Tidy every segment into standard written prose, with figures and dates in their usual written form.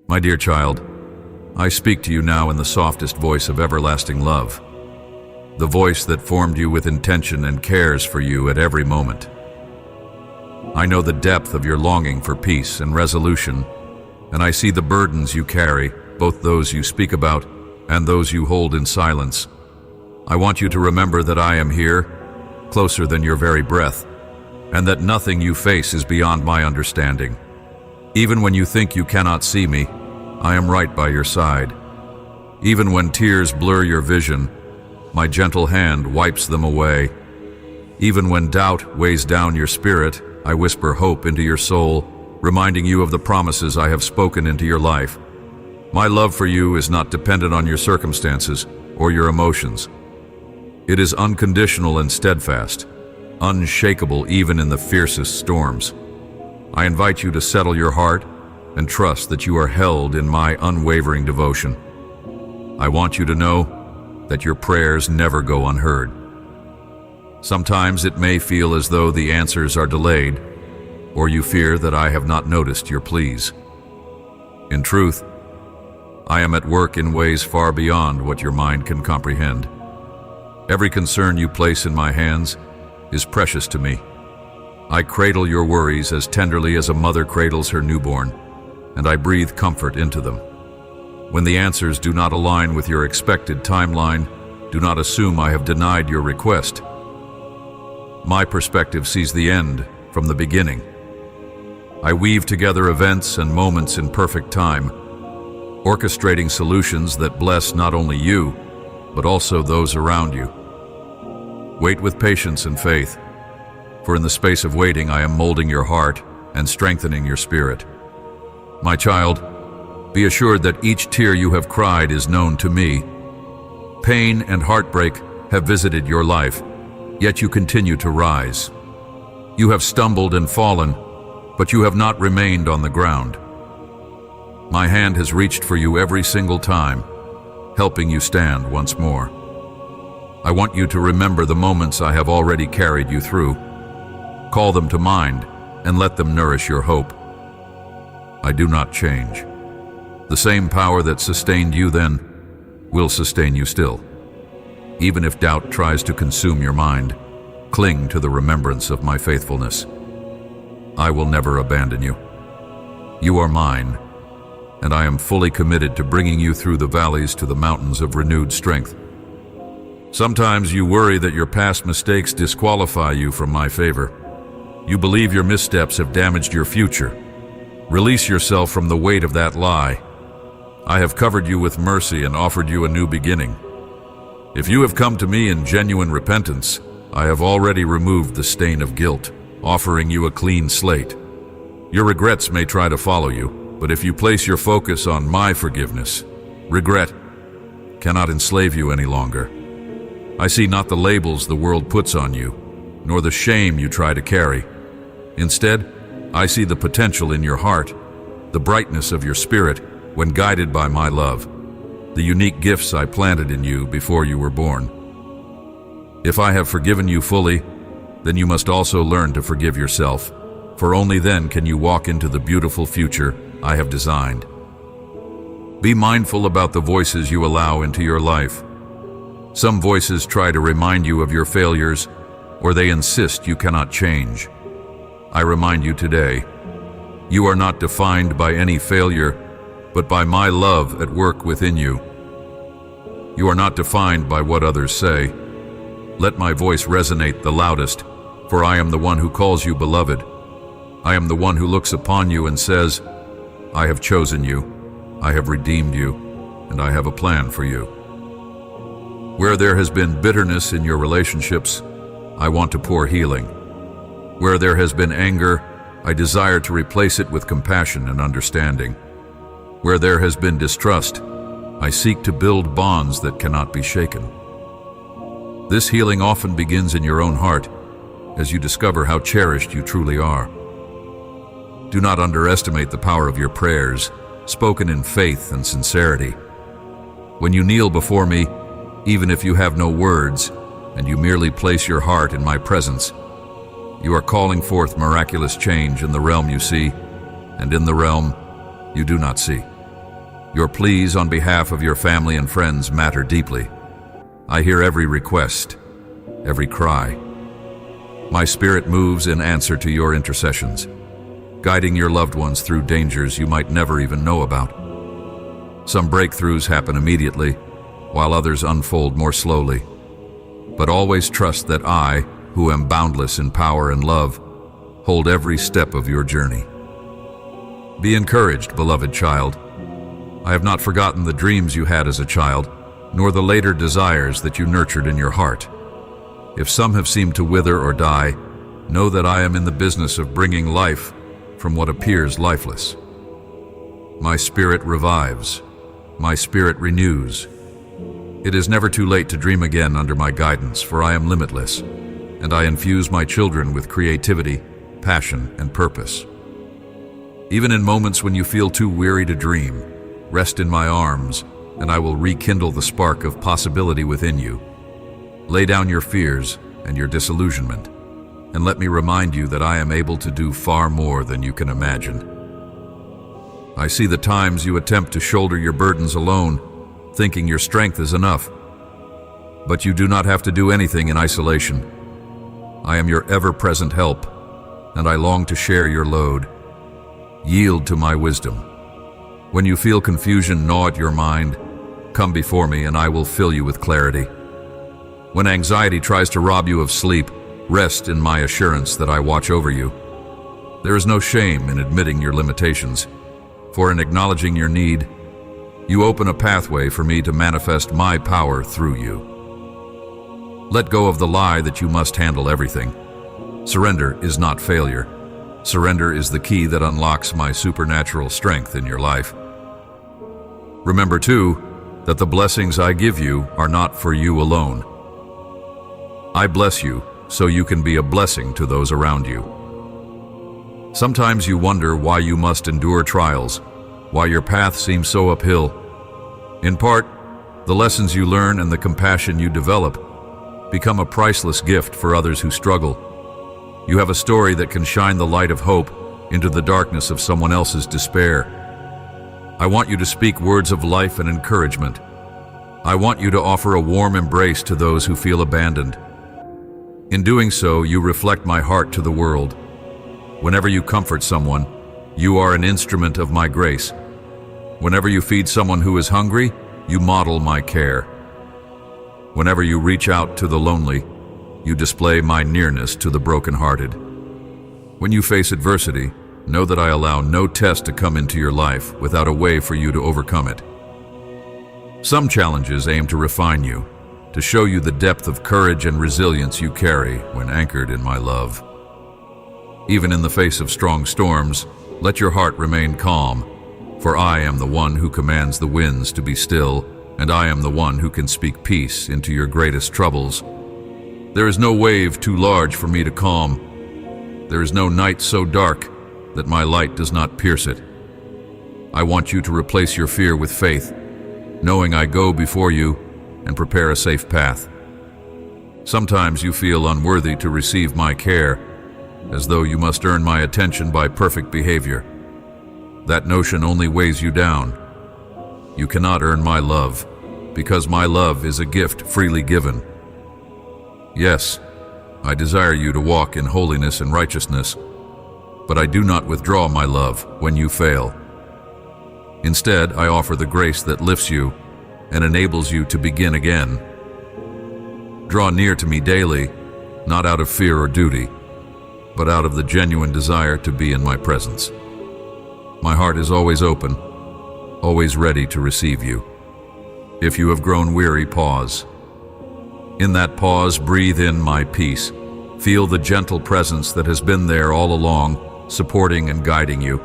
My dear child, I speak to you now in the softest voice of everlasting love, the voice that formed you with intention and cares for you at every moment. I know the depth of your longing for peace and resolution, and I see the burdens you carry, both those you speak about and those you hold in silence. I want you to remember that I am here, closer than your very breath, and that nothing you face is beyond my understanding. Even when you think you cannot see me, I am right by your side. Even when tears blur your vision, my gentle hand wipes them away. Even when doubt weighs down your spirit, I whisper hope into your soul, reminding you of the promises I have spoken into your life. My love for you is not dependent on your circumstances or your emotions. It is unconditional and steadfast, unshakable even in the fiercest storms. I invite you to settle your heart and trust that you are held in my unwavering devotion. I want you to know that your prayers never go unheard. Sometimes it may feel as though the answers are delayed, or you fear that I have not noticed your pleas. In truth, I am at work in ways far beyond what your mind can comprehend. Every concern you place in my hands is precious to me. I cradle your worries as tenderly as a mother cradles her newborn, and I breathe comfort into them. When the answers do not align with your expected timeline, do not assume I have denied your request. My perspective sees the end from the beginning. I weave together events and moments in perfect time, orchestrating solutions that bless not only you, but also those around you. Wait with patience and faith, for in the space of waiting I am molding your heart and strengthening your spirit. My child, be assured that each tear you have cried is known to me. Pain and heartbreak have visited your life, yet you continue to rise. You have stumbled and fallen, but you have not remained on the ground. My hand has reached for you every single time, helping you stand once more. I want you to remember the moments I have already carried you through. Call them to mind and let them nourish your hope. I do not change. The same power that sustained you then will sustain you still. Even if doubt tries to consume your mind, cling to the remembrance of my faithfulness. I will never abandon you. You are mine, and I am fully committed to bringing you through the valleys to the mountains of renewed strength. Sometimes you worry that your past mistakes disqualify you from my favor. You believe your missteps have damaged your future. Release yourself from the weight of that lie. I have covered you with mercy and offered you a new beginning. If you have come to me in genuine repentance, I have already removed the stain of guilt, offering you a clean slate. Your regrets may try to follow you, but if you place your focus on my forgiveness, regret cannot enslave you any longer. I see not the labels the world puts on you, nor the shame you try to carry. Instead, I see the potential in your heart, the brightness of your spirit when guided by my love, the unique gifts I planted in you before you were born. If I have forgiven you fully, then you must also learn to forgive yourself, for only then can you walk into the beautiful future I have designed. Be mindful about the voices you allow into your life. Some voices try to remind you of your failures, or they insist you cannot change. I remind you today, you are not defined by any failure, but by my love at work within you. You are not defined by what others say. Let my voice resonate the loudest, for I am the one who calls you beloved. I am the one who looks upon you and says, I have chosen you, I have redeemed you, and I have a plan for you. Where there has been bitterness in your relationships, I want to pour healing. Where there has been anger, I desire to replace it with compassion and understanding. Where there has been distrust, I seek to build bonds that cannot be shaken. This healing often begins in your own heart, as you discover how cherished you truly are. Do not underestimate the power of your prayers, spoken in faith and sincerity. When you kneel before me, even if you have no words, and you merely place your heart in my presence, you are calling forth miraculous change in the realm you see, and in the realm you do not see. Your pleas on behalf of your family and friends matter deeply. I hear every request, every cry. My spirit moves in answer to your intercessions, guiding your loved ones through dangers you might never even know about. Some breakthroughs happen immediately, while others unfold more slowly. But always trust that I, who am boundless in power and love, hold every step of your journey. Be encouraged, beloved child. I have not forgotten the dreams you had as a child, nor the later desires that you nurtured in your heart. If some have seemed to wither or die, know that I am in the business of bringing life from what appears lifeless. My spirit revives. My spirit renews. It is never too late to dream again under my guidance, for I am limitless, and I infuse my children with creativity, passion, and purpose. Even in moments when you feel too weary to dream, rest in my arms, and I will rekindle the spark of possibility within you. Lay down your fears and your disillusionment, and let me remind you that I am able to do far more than you can imagine. I see the times you attempt to shoulder your burdens alone, thinking your strength is enough. But you do not have to do anything in isolation. I am your ever-present help, and I long to share your load. Yield to my wisdom. When you feel confusion gnaw at your mind, come before me and I will fill you with clarity. When anxiety tries to rob you of sleep, rest in my assurance that I watch over you. There is no shame in admitting your limitations, for in acknowledging your need, you open a pathway for me to manifest my power through you. Let go of the lie that you must handle everything. Surrender is not failure. Surrender is the key that unlocks my supernatural strength in your life. Remember, too, that the blessings I give you are not for you alone. I bless you so you can be a blessing to those around you. Sometimes you wonder why you must endure trials, why your path seems so uphill. In part, the lessons you learn and the compassion you develop become a priceless gift for others who struggle. You have a story that can shine the light of hope into the darkness of someone else's despair. I want you to speak words of life and encouragement. I want you to offer a warm embrace to those who feel abandoned. In doing so, you reflect my heart to the world. Whenever you comfort someone, you are an instrument of my grace. Whenever you feed someone who is hungry, you model my care. Whenever you reach out to the lonely, you display my nearness to the brokenhearted. When you face adversity, know that I allow no test to come into your life without a way for you to overcome it. Some challenges aim to refine you, to show you the depth of courage and resilience you carry when anchored in my love. Even in the face of strong storms, let your heart remain calm, for I am the one who commands the winds to be still, and I am the one who can speak peace into your greatest troubles. There is no wave too large for me to calm. There is no night so dark that my light does not pierce it. I want you to replace your fear with faith, knowing I go before you and prepare a safe path. Sometimes you feel unworthy to receive my care, as though you must earn my attention by perfect behavior. That notion only weighs you down. You cannot earn my love, because my love is a gift freely given. Yes, I desire you to walk in holiness and righteousness, but I do not withdraw my love when you fail. Instead, I offer the grace that lifts you and enables you to begin again. Draw near to me daily, not out of fear or duty, but out of the genuine desire to be in my presence. My heart is always open, always ready to receive you. If you have grown weary, pause. In that pause, breathe in my peace. Feel the gentle presence that has been there all along, supporting and guiding you.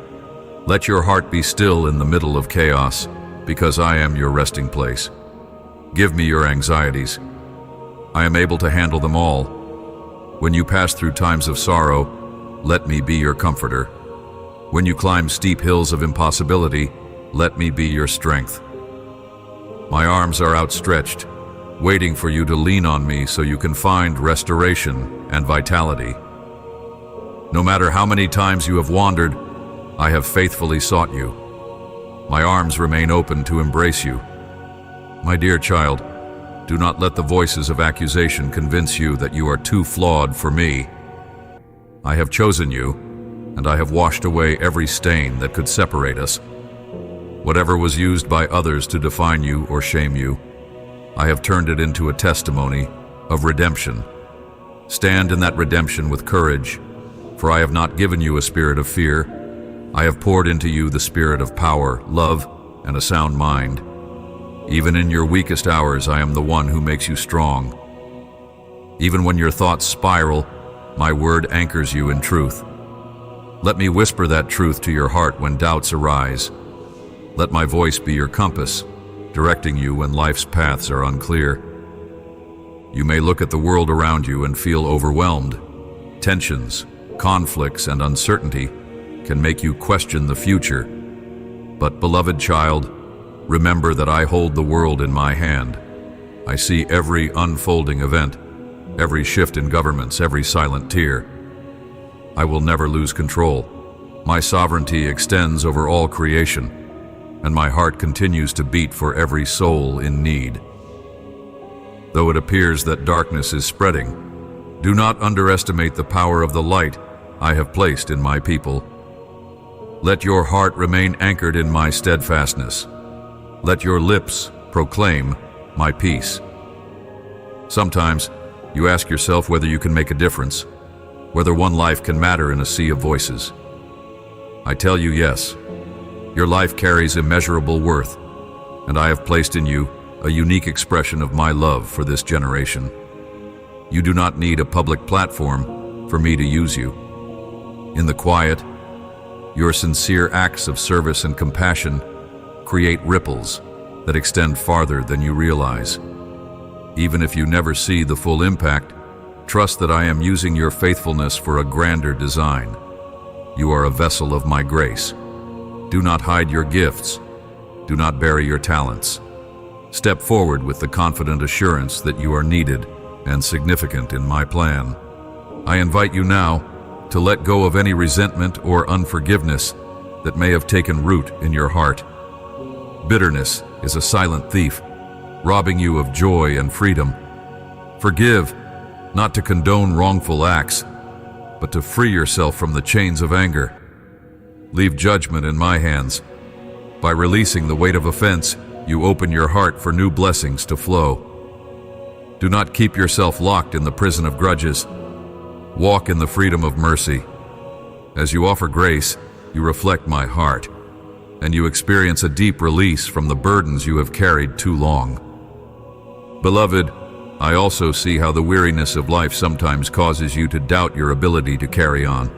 Let your heart be still in the middle of chaos, because I am your resting place. Give me your anxieties. I am able to handle them all. When you pass through times of sorrow, let me be your comforter. When you climb steep hills of impossibility, let me be your strength. My arms are outstretched, waiting for you to lean on me so you can find restoration and vitality. No matter how many times you have wandered, I have faithfully sought you. My arms remain open to embrace you. My dear child, do not let the voices of accusation convince you that you are too flawed for me. I have chosen you, and I have washed away every stain that could separate us. Whatever was used by others to define you or shame you, I have turned it into a testimony of redemption. Stand in that redemption with courage, for I have not given you a spirit of fear. I have poured into you the spirit of power, love, and a sound mind. Even in your weakest hours, I am the one who makes you strong. Even when your thoughts spiral, my word anchors you in truth. Let me whisper that truth to your heart when doubts arise. Let my voice be your compass, directing you when life's paths are unclear. You may look at the world around you and feel overwhelmed. Tensions, conflicts, and uncertainty can make you question the future. But, beloved child, remember that I hold the world in my hand. I see every unfolding event, every shift in governments, every silent tear. I will never lose control. My sovereignty extends over all creation, and my heart continues to beat for every soul in need. Though it appears that darkness is spreading, do not underestimate the power of the light I have placed in my people. Let your heart remain anchored in my steadfastness. Let your lips proclaim my peace. Sometimes you ask yourself whether you can make a difference, whether one life can matter in a sea of voices. I tell you yes. Your life carries immeasurable worth, and I have placed in you a unique expression of my love for this generation. You do not need a public platform for me to use you. In the quiet, your sincere acts of service and compassion create ripples that extend farther than you realize. Even if you never see the full impact, trust that I am using your faithfulness for a grander design. You are a vessel of my grace. Do not hide your gifts. Do not bury your talents. Step forward with the confident assurance that you are needed and significant in my plan. I invite you now to let go of any resentment or unforgiveness that may have taken root in your heart. Bitterness is a silent thief, robbing you of joy and freedom. Forgive, not to condone wrongful acts, but to free yourself from the chains of anger. Leave judgment in my hands. By releasing the weight of offense, you open your heart for new blessings to flow. Do not keep yourself locked in the prison of grudges. Walk in the freedom of mercy. As you offer grace, you reflect my heart, and you experience a deep release from the burdens you have carried too long. Beloved, I also see how the weariness of life sometimes causes you to doubt your ability to carry on.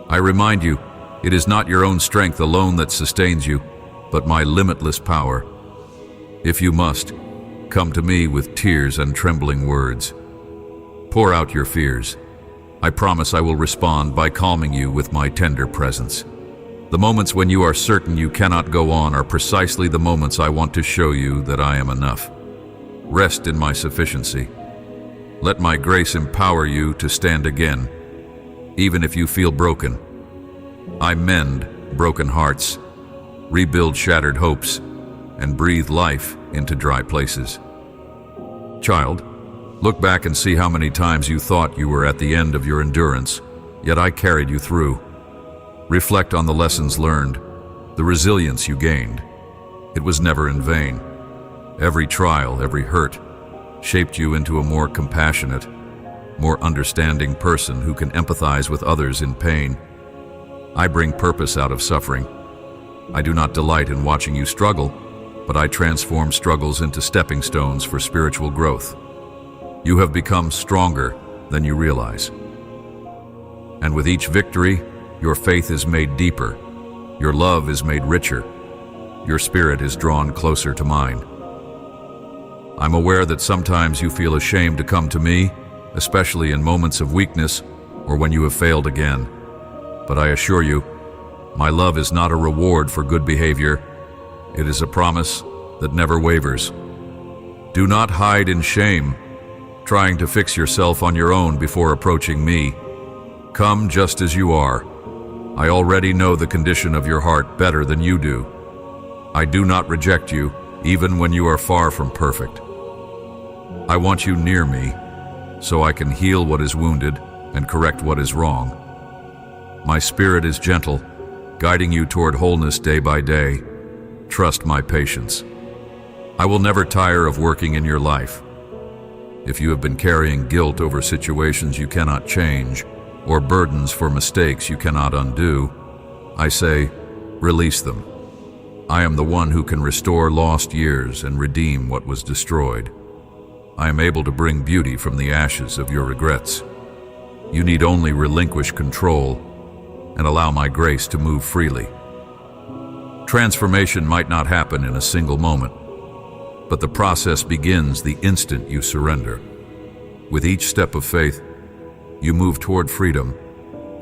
I remind you, it is not your own strength alone that sustains you, but my limitless power. If you must, come to me with tears and trembling words. Pour out your fears. I promise I will respond by calming you with my tender presence. The moments when you are certain you cannot go on are precisely the moments I want to show you that I am enough. Rest in my sufficiency. Let my grace empower you to stand again, even if you feel broken. I mend broken hearts, rebuild shattered hopes, and breathe life into dry places. Child, look back and see how many times you thought you were at the end of your endurance, yet I carried you through. Reflect on the lessons learned, the resilience you gained. It was never in vain. Every trial, every hurt, shaped you into a more compassionate, more understanding person who can empathize with others in pain. I bring purpose out of suffering. I do not delight in watching you struggle, but I transform struggles into stepping stones for spiritual growth. You have become stronger than you realize. And with each victory, your faith is made deeper, your love is made richer, your spirit is drawn closer to mine. I'm aware that sometimes you feel ashamed to come to me, especially in moments of weakness or when you have failed again. But I assure you, my love is not a reward for good behavior. It is a promise that never wavers. Do not hide in shame, trying to fix yourself on your own before approaching me. Come just as you are. I already know the condition of your heart better than you do. I do not reject you, even when you are far from perfect. I want you near me, so I can heal what is wounded and correct what is wrong. My spirit is gentle, guiding you toward wholeness day by day. Trust my patience. I will never tire of working in your life. If you have been carrying guilt over situations you cannot change, or burdens for mistakes you cannot undo, I say, release them. I am the one who can restore lost years and redeem what was destroyed. I am able to bring beauty from the ashes of your regrets. You need only relinquish control and allow my grace to move freely. Transformation might not happen in a single moment, but the process begins the instant you surrender. With each step of faith, you move toward freedom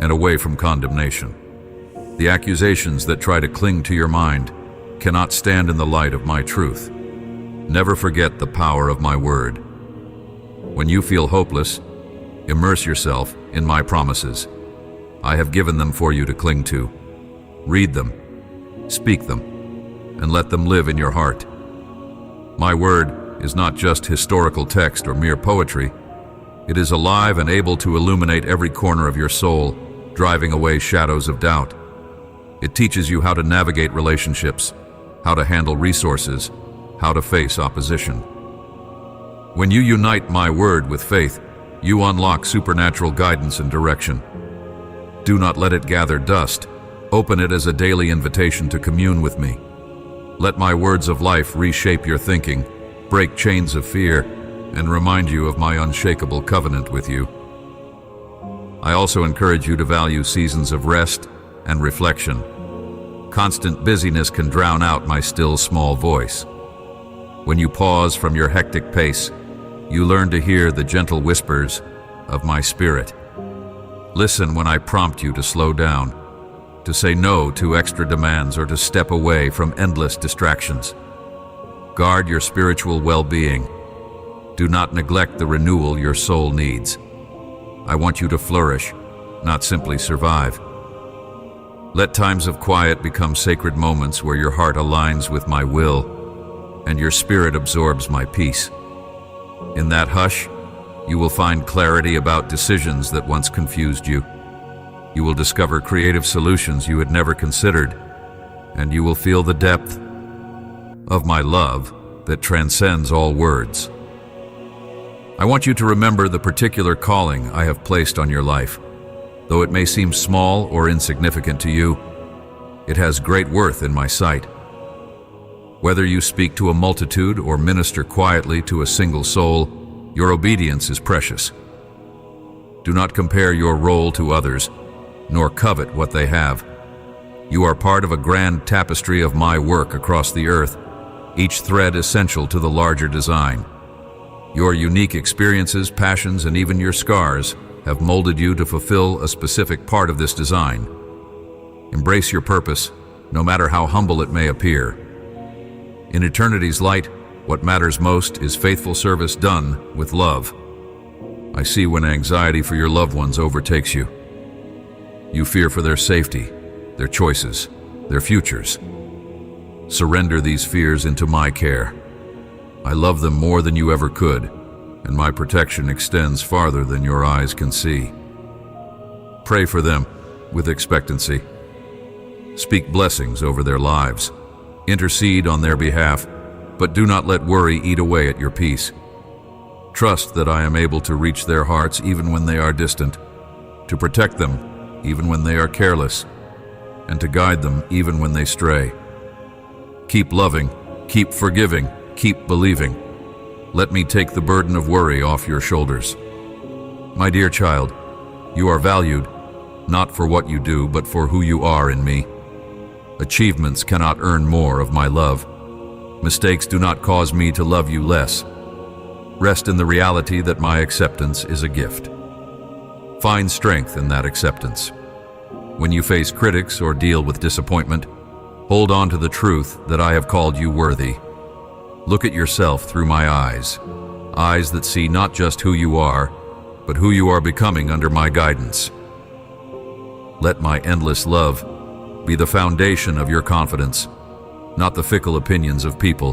and away from condemnation. The accusations that try to cling to your mind cannot stand in the light of my truth. Never forget the power of my word. When you feel hopeless, immerse yourself in my promises. I have given them for you to cling to. Read them, speak them, and let them live in your heart. My word is not just historical text or mere poetry. It is alive and able to illuminate every corner of your soul, driving away shadows of doubt. It teaches you how to navigate relationships, how to handle resources, how to face opposition. When you unite my word with faith, you unlock supernatural guidance and direction. Do not let it gather dust. Open it as a daily invitation to commune with me. Let my words of life reshape your thinking, break chains of fear, and remind you of my unshakable covenant with you. I also encourage you to value seasons of rest and reflection. Constant busyness can drown out my still small voice. When you pause from your hectic pace, you learn to hear the gentle whispers of my spirit. Listen when I prompt you to slow down, to say no to extra demands, or to step away from endless distractions. Guard your spiritual well-being. Do not neglect the renewal your soul needs. I want you to flourish, not simply survive. Let times of quiet become sacred moments where your heart aligns with my will and your spirit absorbs my peace. In that hush, you will find clarity about decisions that once confused you. You will discover creative solutions you had never considered, and you will feel the depth of my love that transcends all words. I want you to remember the particular calling I have placed on your life. Though it may seem small or insignificant to you, it has great worth in my sight. Whether you speak to a multitude or minister quietly to a single soul, your obedience is precious. Do not compare your role to others, nor covet what they have. You are part of a grand tapestry of my work across the earth, each thread essential to the larger design. Your unique experiences, passions, and even your scars have molded you to fulfill a specific part of this design. Embrace your purpose, no matter how humble it may appear. In eternity's light, what matters most is faithful service done with love. I see when anxiety for your loved ones overtakes you. You fear for their safety, their choices, their futures. Surrender these fears into my care. I love them more than you ever could, and my protection extends farther than your eyes can see. Pray for them with expectancy. Speak blessings over their lives. Intercede on their behalf, but do not let worry eat away at your peace. Trust that I am able to reach their hearts even when they are distant, to protect them even when they are careless, and to guide them even when they stray. Keep loving, keep forgiving, keep believing. Let me take the burden of worry off your shoulders. My dear child, you are valued, not for what you do, but for who you are in me. Achievements cannot earn more of my love. Mistakes do not cause me to love you less. Rest in the reality that my acceptance is a gift. Find strength in that acceptance. When you face critics or deal with disappointment, hold on to the truth that I have called you worthy. Look at yourself through my eyes, eyes that see not just who you are, but who you are becoming under my guidance. Let my endless love be the foundation of your confidence. not the fickle opinions of people.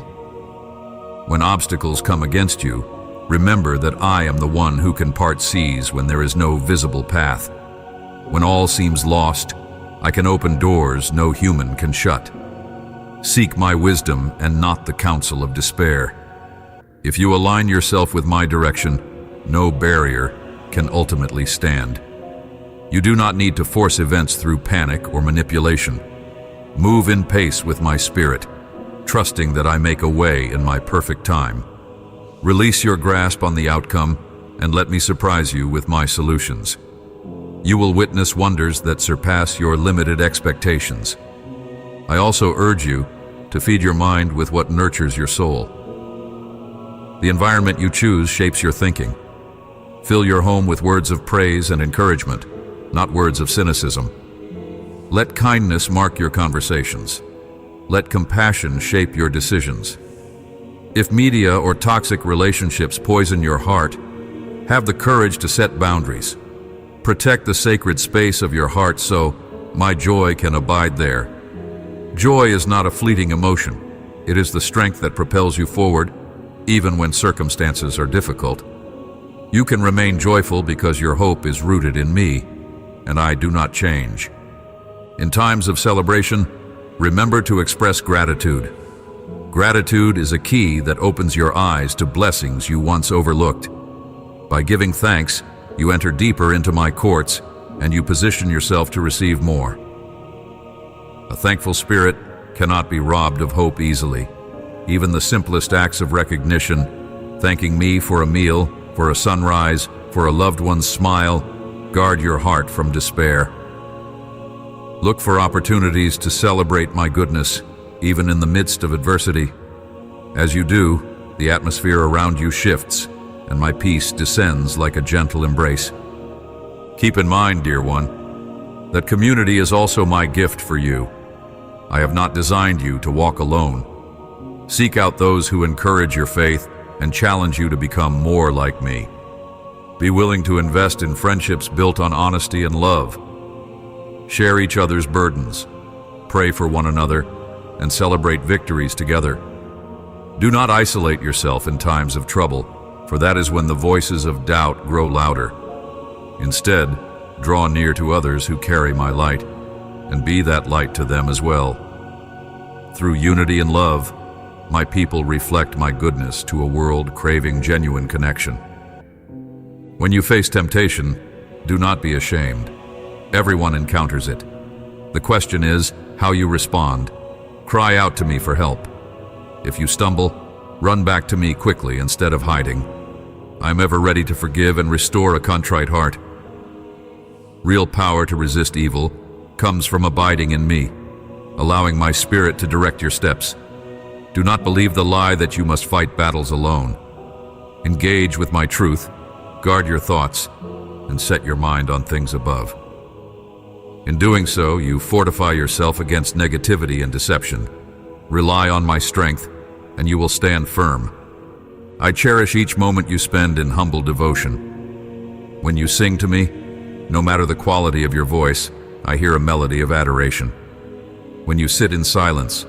When obstacles come against you, remember that I am the one who can part seas when there is no visible path. When all seems lost, I can open doors no human can shut. Seek my wisdom and not the counsel of despair. If you align yourself with my direction, no barrier can ultimately stand. You do not need to force events through panic or manipulation. Move in pace with my spirit, trusting that I make a way in my perfect time. Release your grasp on the outcome and let me surprise you with my solutions. You will witness wonders that surpass your limited expectations. I also urge you to feed your mind with what nurtures your soul. The environment you choose shapes your thinking. Fill your home with words of praise and encouragement, not words of cynicism. Let kindness mark your conversations. Let compassion shape your decisions. If media or toxic relationships poison your heart, have the courage to set boundaries. Protect the sacred space of your heart so my joy can abide there. Joy is not a fleeting emotion. It is the strength that propels you forward, even when circumstances are difficult. You can remain joyful because your hope is rooted in me, and I do not change. In times of celebration, remember to express gratitude. Gratitude is a key that opens your eyes to blessings you once overlooked. By giving thanks, you enter deeper into my courts, and you position yourself to receive more. A thankful spirit cannot be robbed of hope easily. Even the simplest acts of recognition, thanking me for a meal, for a sunrise, for a loved one's smile, guard your heart from despair. Look for opportunities to celebrate my goodness, even in the midst of adversity. As you do, the atmosphere around you shifts, and my peace descends like a gentle embrace. Keep in mind, dear one, that community is also my gift for you. I have not designed you to walk alone. Seek out those who encourage your faith and challenge you to become more like me. Be willing to invest in friendships built on honesty and love. Share each other's burdens, pray for one another, and celebrate victories together. Do not isolate yourself in times of trouble, for that is when the voices of doubt grow louder. Instead, draw near to others who carry my light, and be that light to them as well. Through unity and love, my people reflect my goodness to a world craving genuine connection. When you face temptation, do not be ashamed. Everyone encounters it. The question is how you respond. Cry out to me for help. If you stumble, run back to me quickly instead of hiding. I am ever ready to forgive and restore a contrite heart. Real power to resist evil comes from abiding in me, allowing my spirit to direct your steps. Do not believe the lie that you must fight battles alone. Engage with my truth, guard your thoughts, and set your mind on things above. In doing so, you fortify yourself against negativity and deception. Rely on my strength, and you will stand firm. I cherish each moment you spend in humble devotion. When you sing to me, no matter the quality of your voice, I hear a melody of adoration. When you sit in silence,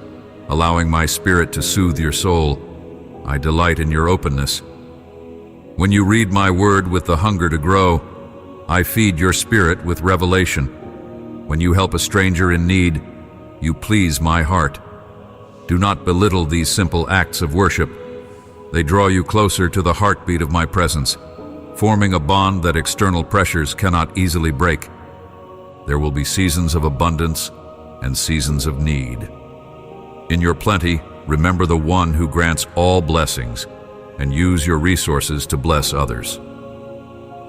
allowing my spirit to soothe your soul, I delight in your openness. When you read my word with the hunger to grow, I feed your spirit with revelation. When you help a stranger in need, you please my heart. Do not belittle these simple acts of worship. They draw you closer to the heartbeat of my presence, forming a bond that external pressures cannot easily break. There will be seasons of abundance and seasons of need. In your plenty, remember the one who grants all blessings, and use your resources to bless others.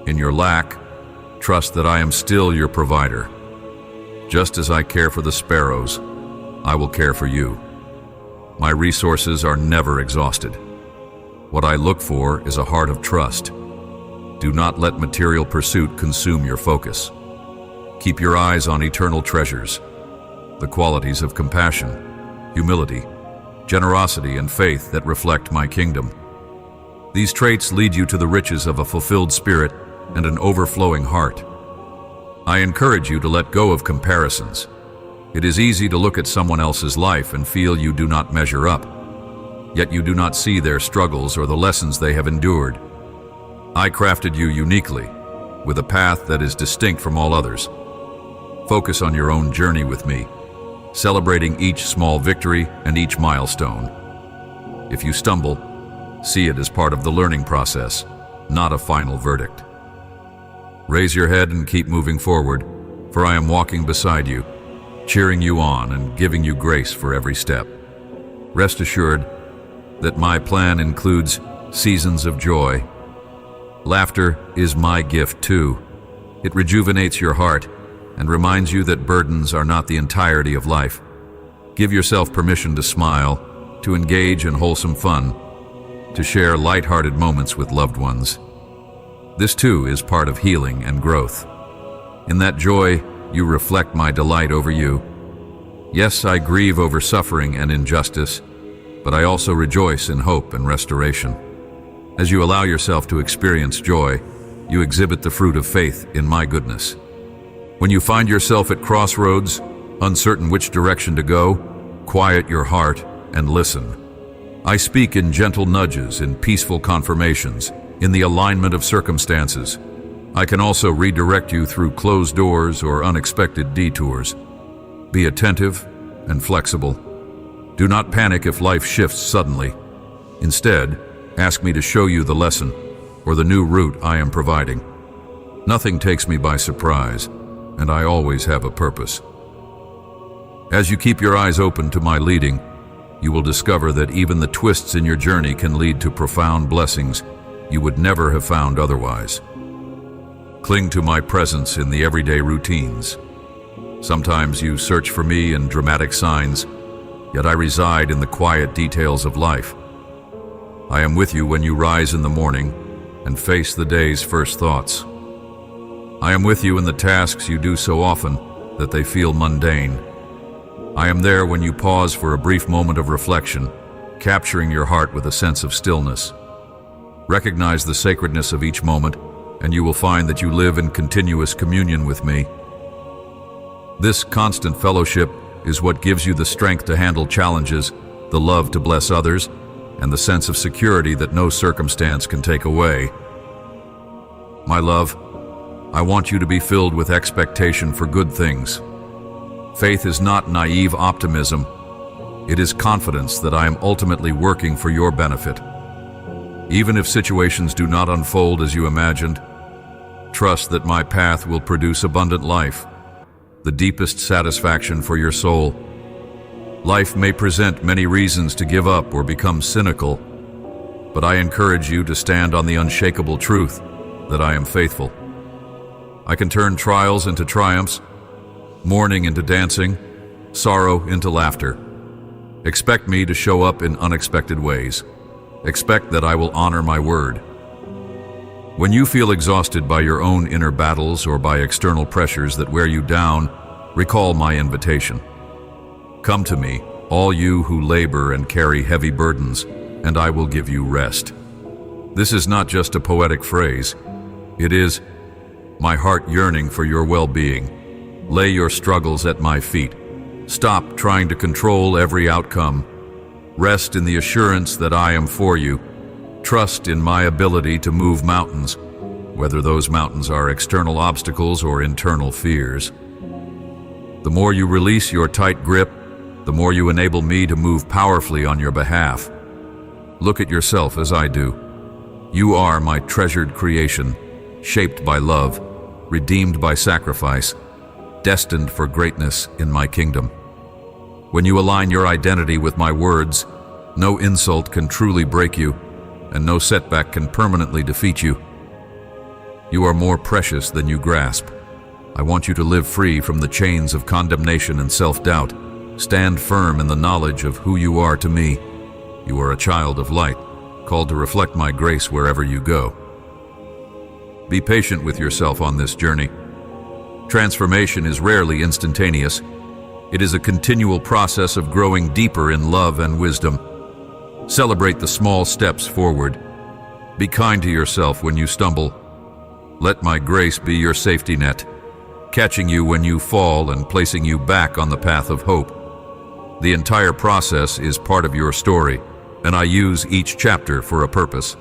In your lack, trust that I am still your provider. Just as I care for the sparrows, I will care for you. My resources are never exhausted. What I look for is a heart of trust. Do not let material pursuit consume your focus. Keep your eyes on eternal treasures, the qualities of compassion, humility, generosity, and faith that reflect my kingdom. These traits lead you to the riches of a fulfilled spirit and an overflowing heart. I encourage you to let go of comparisons. It is easy to look at someone else's life and feel you do not measure up, yet you do not see their struggles or the lessons they have endured. I crafted you uniquely, with a path that is distinct from all others. Focus on your own journey with me, celebrating each small victory and each milestone. If you stumble, see it as part of the learning process, not a final verdict. Raise your head and keep moving forward, for I am walking beside you, cheering you on and giving you grace for every step. Rest assured that my plan includes seasons of joy. Laughter is my gift too. It rejuvenates your heart and reminds you that burdens are not the entirety of life. Give yourself permission to smile, to engage in wholesome fun, to share light-hearted moments with loved ones. This too is part of healing and growth. In that joy, you reflect my delight over you. Yes, I grieve over suffering and injustice, but I also rejoice in hope and restoration. As you allow yourself to experience joy, you exhibit the fruit of faith in my goodness. When you find yourself at crossroads, uncertain which direction to go, quiet your heart and listen. I speak in gentle nudges, in peaceful confirmations, in the alignment of circumstances. I can also redirect you through closed doors or unexpected detours. Be attentive and flexible. Do not panic if life shifts suddenly. Instead, ask me to show you the lesson or the new route I am providing. Nothing takes me by surprise, and I always have a purpose. As you keep your eyes open to my leading, you will discover that even the twists in your journey can lead to profound blessings you would never have found otherwise. Cling to my presence in the everyday routines. Sometimes you search for me in dramatic signs, yet I reside in the quiet details of life. I am with you when you rise in the morning and face the day's first thoughts. I am with you in the tasks you do so often that they feel mundane. I am there when you pause for a brief moment of reflection, capturing your heart with a sense of stillness. Recognize the sacredness of each moment, and you will find that you live in continuous communion with me. This constant fellowship is what gives you the strength to handle challenges, the love to bless others, and the sense of security that no circumstance can take away. My love, I want you to be filled with expectation for good things. Faith is not naive optimism. It is confidence that I am ultimately working for your benefit. Even if situations do not unfold as you imagined, trust that my path will produce abundant life, the deepest satisfaction for your soul. Life may present many reasons to give up or become cynical, but I encourage you to stand on the unshakable truth that I am faithful. I can turn trials into triumphs, mourning into dancing, sorrow into laughter. Expect me to show up in unexpected ways. Expect that I will honor my word. When you feel exhausted by your own inner battles or by external pressures that wear you down, recall my invitation. Come to me, all you who labor and carry heavy burdens, and I will give you rest. This is not just a poetic phrase. It is my heart yearning for your well-being. Lay your struggles at my feet. Stop trying to control every outcome. Rest in the assurance that I am for you. Trust in my ability to move mountains, whether those mountains are external obstacles or internal fears. The more you release your tight grip, the more you enable me to move powerfully on your behalf. Look at yourself as I do. You are my treasured creation, shaped by love, redeemed by sacrifice, destined for greatness in my kingdom. When you align your identity with my words, no insult can truly break you, and no setback can permanently defeat you. You are more precious than you grasp. I want you to live free from the chains of condemnation and self-doubt. Stand firm in the knowledge of who you are to me. You are a child of light, called to reflect my grace wherever you go. Be patient with yourself on this journey. Transformation is rarely instantaneous. It is a continual process of growing deeper in love and wisdom. Celebrate the small steps forward. Be kind to yourself when you stumble. Let my grace be your safety net. catching you when you fall and placing you back on the path of hope. The entire process is part of your story, and I use each chapter for a purpose.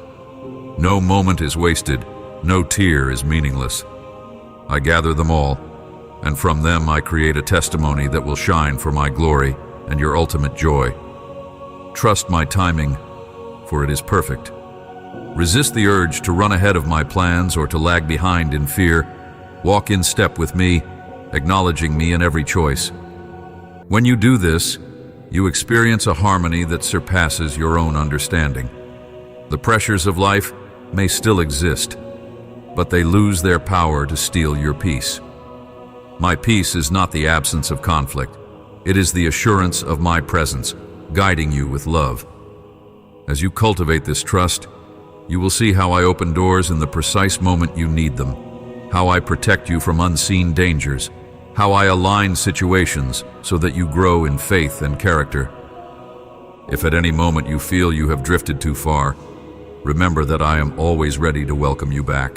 No moment is wasted, no tear is meaningless. I gather them all, and from them I create a testimony that will shine for my glory and your ultimate joy. Trust my timing, for it is perfect. Resist the urge to run ahead of my plans or to lag behind in fear. Walk in step with me, acknowledging me in every choice. When you do this, you experience a harmony that surpasses your own understanding. The pressures of life may still exist, but they lose their power to steal your peace. My peace is not the absence of conflict. It is the assurance of my presence, guiding you with love. As you cultivate this trust, you will see how I open doors in the precise moment you need them, how I protect you from unseen dangers, how I align situations so that you grow in faith and character. If at any moment you feel you have drifted too far, remember that I am always ready to welcome you back.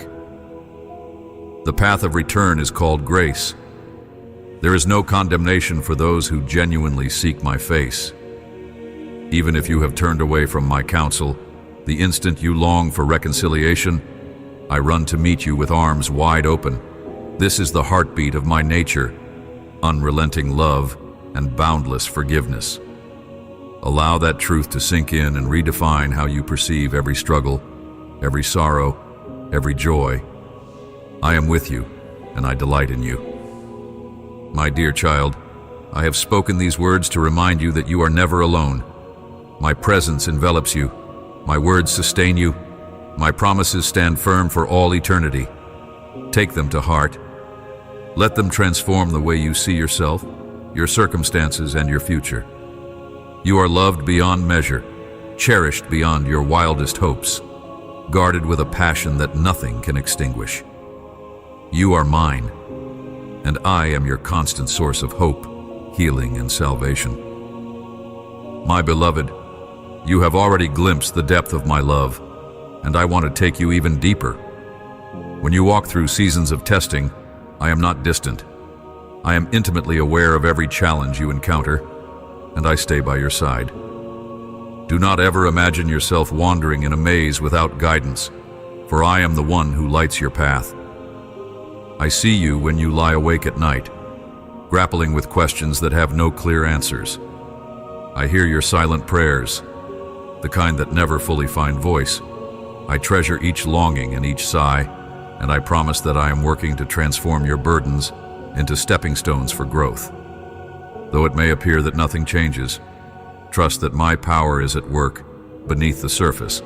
The path of return is called grace. There is no condemnation for those who genuinely seek my face. Even if you have turned away from my counsel, the instant you long for reconciliation, I run to meet you with arms wide open. This is the heartbeat of my nature, unrelenting love and boundless forgiveness. Allow that truth to sink in and redefine how you perceive every struggle, every sorrow, every joy. I am with you, and I delight in you. My dear child, I have spoken these words to remind you that you are never alone. My presence envelops you. My words sustain you. My promises stand firm for all eternity. Take them to heart. Let them transform the way you see yourself, your circumstances, and your future. You are loved beyond measure, cherished beyond your wildest hopes, guarded with a passion that nothing can extinguish. You are mine, and I am your constant source of hope, healing, and salvation. My beloved, you have already glimpsed the depth of my love, and I want to take you even deeper. When you walk through seasons of testing, I am not distant. I am intimately aware of every challenge you encounter, and I stay by your side. Do not ever imagine yourself wandering in a maze without guidance, for I am the one who lights your path. I see you when you lie awake at night, grappling with questions that have no clear answers. I hear your silent prayers, the kind that never fully find voice. I treasure each longing and each sigh, and I promise that I am working to transform your burdens into stepping stones for growth. Though it may appear that nothing changes, trust that my power is at work beneath the surface,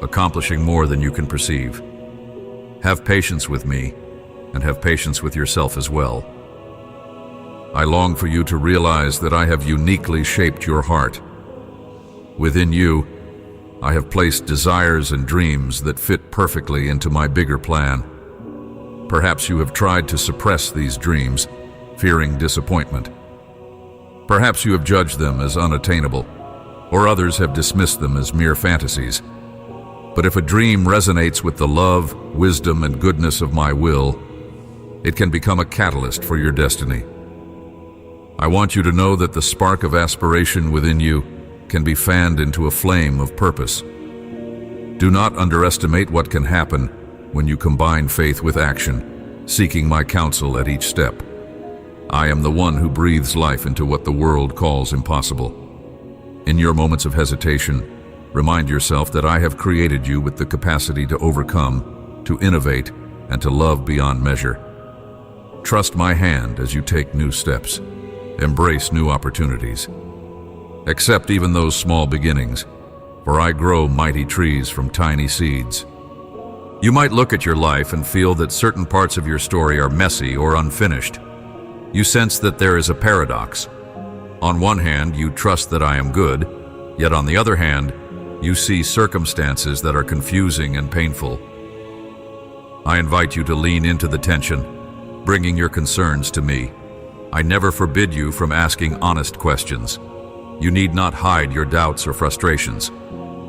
accomplishing more than you can perceive. Have patience with me, and have patience with yourself as well. I long for you to realize that I have uniquely shaped your heart. Within you, I have placed desires and dreams that fit perfectly into my bigger plan. Perhaps you have tried to suppress these dreams, fearing disappointment. Perhaps you have judged them as unattainable, or others have dismissed them as mere fantasies. But if a dream resonates with the love, wisdom, and goodness of my will, it can become a catalyst for your destiny. I want you to know that the spark of aspiration within you can be fanned into a flame of purpose. Do not underestimate what can happen when you combine faith with action, seeking my counsel at each step. I am the one who breathes life into what the world calls impossible. In your moments of hesitation, remind yourself that I have created you with the capacity to overcome, to innovate, and to love beyond measure. Trust my hand as you take new steps. Embrace new opportunities. Accept even those small beginnings, for I grow mighty trees from tiny seeds. You might look at your life and feel that certain parts of your story are messy or unfinished. You sense that there is a paradox. On one hand, you trust that I am good, yet on the other hand, you see circumstances that are confusing and painful. I invite you to lean into the tension, bringing your concerns to me. I never forbid you from asking honest questions. You need not hide your doubts or frustrations.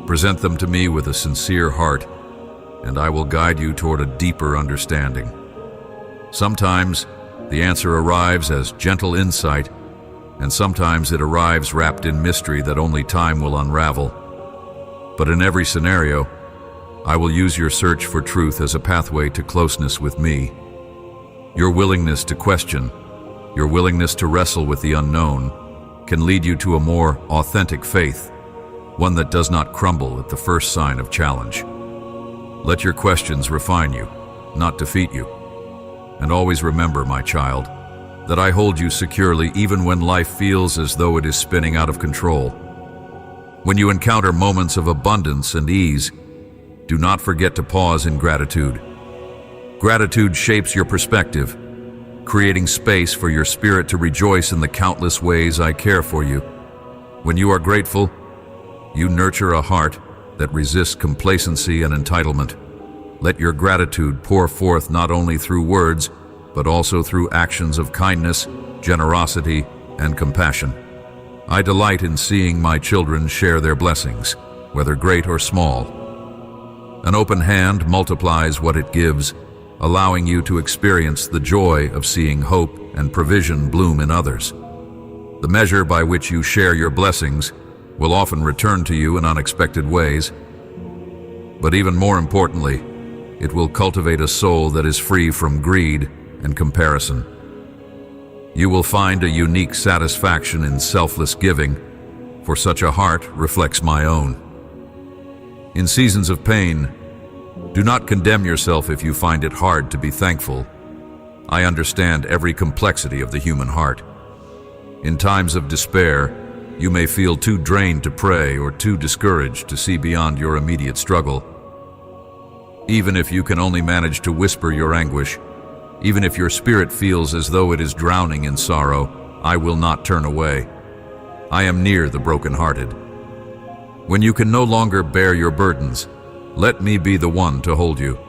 Present them to me with a sincere heart, and I will guide you toward a deeper understanding. Sometimes, The answer arrives as gentle insight, and sometimes it arrives wrapped in mystery that only time will unravel. But in every scenario, I will use your search for truth as a pathway to closeness with me. Your willingness to question, your willingness to wrestle with the unknown, can lead you to a more authentic faith, one that does not crumble at the first sign of challenge. Let your questions refine you, not defeat you. And always remember, my child, that I hold you securely even when life feels as though it is spinning out of control. When you encounter moments of abundance and ease, do not forget to pause in gratitude. Gratitude shapes your perspective, creating space for your spirit to rejoice in the countless ways I care for you. When you are grateful, you nurture a heart that resists complacency and entitlement. Let your gratitude pour forth not only through words, but also through actions of kindness, generosity, and compassion. I delight in seeing my children share their blessings, whether great or small. An open hand multiplies what it gives, allowing you to experience the joy of seeing hope and provision bloom in others. The measure by which you share your blessings will often return to you in unexpected ways. But even more importantly, it will cultivate a soul that is free from greed and comparison. You will find a unique satisfaction in selfless giving, for such a heart reflects my own. In seasons of pain, do not condemn yourself if you find it hard to be thankful. I understand every complexity of the human heart. In times of despair, you may feel too drained to pray or too discouraged to see beyond your immediate struggle. Even if you can only manage to whisper your anguish, even if your spirit feels as though it is drowning in sorrow, I will not turn away. I am near the brokenhearted. When you can no longer bear your burdens, let me be the one to hold you.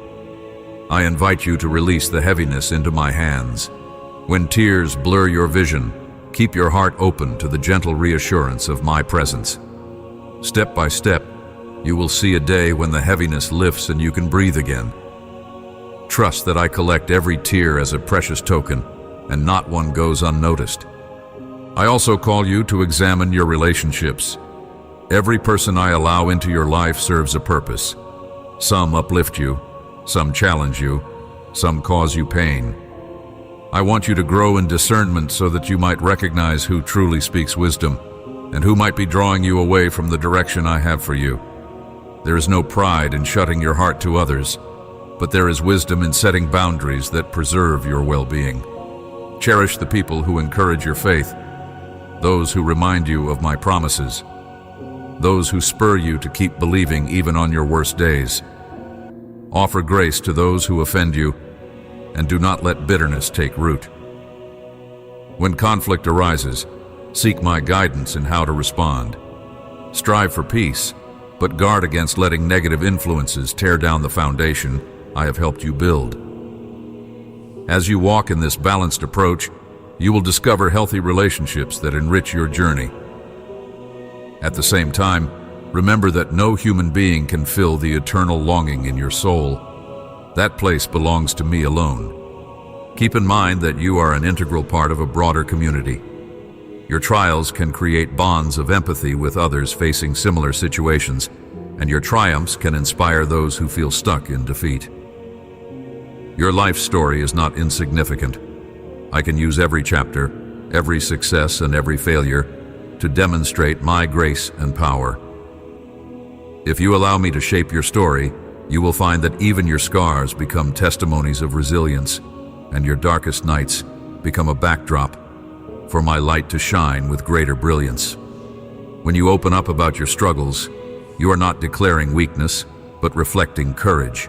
I invite you to release the heaviness into my hands. When tears blur your vision, keep your heart open to the gentle reassurance of my presence. Step by step, you will see a day when the heaviness lifts and you can breathe again. Trust that I collect every tear as a precious token, and not one goes unnoticed. I also call you to examine your relationships. Every person I allow into your life serves a purpose. Some uplift you, some challenge you, some cause you pain. I want you to grow in discernment so that you might recognize who truly speaks wisdom, and who might be drawing you away from the direction I have for you. There is no pride in shutting your heart to others, but there is wisdom in setting boundaries that preserve your well-being. Cherish the people who encourage your faith, those who remind you of my promises, those who spur you to keep believing even on your worst days. Offer grace to those who offend you, and do not let bitterness take root. When conflict arises, seek my guidance in how to respond. Strive for peace, but guard against letting negative influences tear down the foundation I have helped you build. As you walk in this balanced approach, you will discover healthy relationships that enrich your journey. At the same time, remember that no human being can fill the eternal longing in your soul. That place belongs to me alone. Keep in mind that you are an integral part of a broader community. Your trials can create bonds of empathy with others facing similar situations, and your triumphs can inspire those who feel stuck in defeat. Your life story is not insignificant. I can use every chapter, every success, and every failure to demonstrate my grace and power. If you allow me to shape your story, you will find that even your scars become testimonies of resilience, and your darkest nights become a backdrop for my light to shine with greater brilliance. When you open up about your struggles, you are not declaring weakness, but reflecting courage.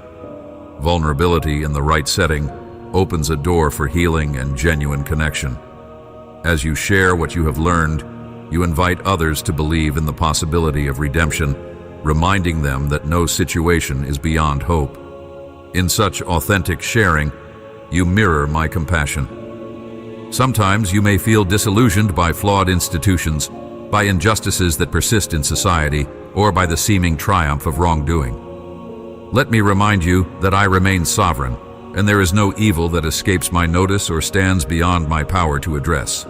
Vulnerability in the right setting opens a door for healing and genuine connection. As you share what you have learned, you invite others to believe in the possibility of redemption, reminding them that no situation is beyond hope. In such authentic sharing, you mirror my compassion. Sometimes you may feel disillusioned by flawed institutions, by injustices that persist in society, or by the seeming triumph of wrongdoing. Let me remind you that I remain sovereign, and there is no evil that escapes my notice or stands beyond my power to address.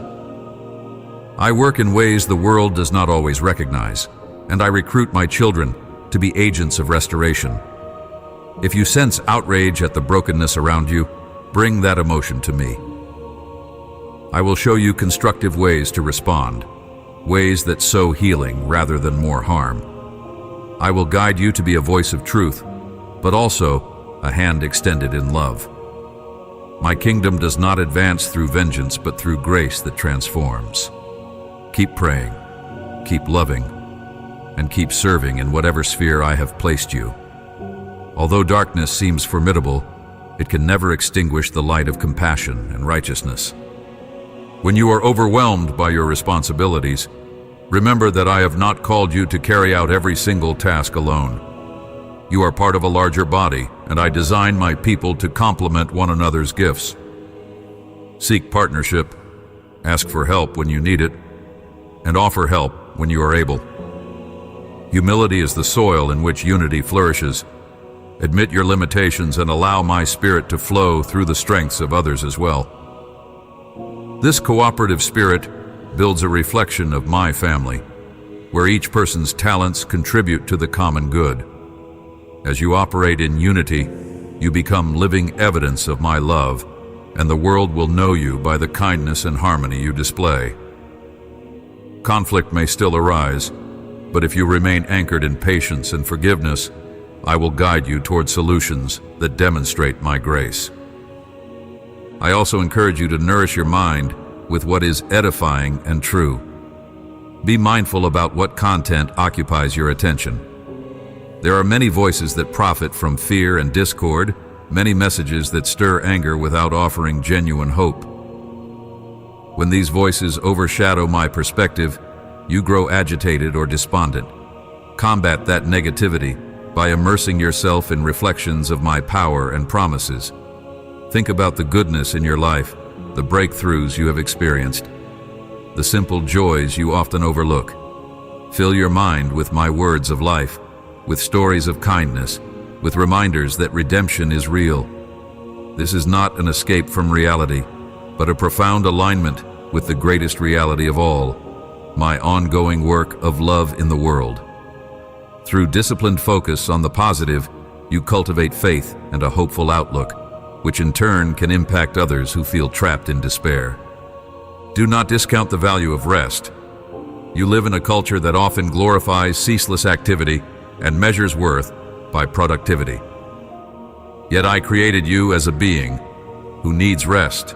I work in ways the world does not always recognize, and I recruit my children to be agents of restoration. If you sense outrage at the brokenness around you, bring that emotion to me. I will show you constructive ways to respond, ways that sow healing rather than more harm. I will guide you to be a voice of truth, but also a hand extended in love. My kingdom does not advance through vengeance, but through grace that transforms. Keep praying, keep loving, and keep serving in whatever sphere I have placed you. Although darkness seems formidable, it can never extinguish the light of compassion and righteousness. When you are overwhelmed by your responsibilities, remember that I have not called you to carry out every single task alone. You are part of a larger body, and I design my people to complement one another's gifts. Seek partnership, ask for help when you need it, and offer help when you are able. Humility is the soil in which unity flourishes. Admit your limitations and allow my spirit to flow through the strengths of others as well. This cooperative spirit builds a reflection of my family, where each person's talents contribute to the common good. As you operate in unity, you become living evidence of my love, and the world will know you by the kindness and harmony you display. Conflict may still arise, but if you remain anchored in patience and forgiveness, I will guide you toward solutions that demonstrate my grace. I also encourage you to nourish your mind with what is edifying and true. Be mindful about what content occupies your attention. There are many voices that profit from fear and discord, many messages that stir anger without offering genuine hope. When these voices overshadow my perspective, you grow agitated or despondent. Combat that negativity by immersing yourself in reflections of my power and promises. Think about the goodness in your life, the breakthroughs you have experienced, the simple joys you often overlook. Fill your mind with my words of life, with stories of kindness, with reminders that redemption is real. This is not an escape from reality, but a profound alignment with the greatest reality of all, my ongoing work of love in the world. Through disciplined focus on the positive, you cultivate faith and a hopeful outlook, which in turn can impact others who feel trapped in despair. Do not discount the value of rest. You live in a culture that often glorifies ceaseless activity and measures worth by productivity. Yet I created you as a being who needs rest,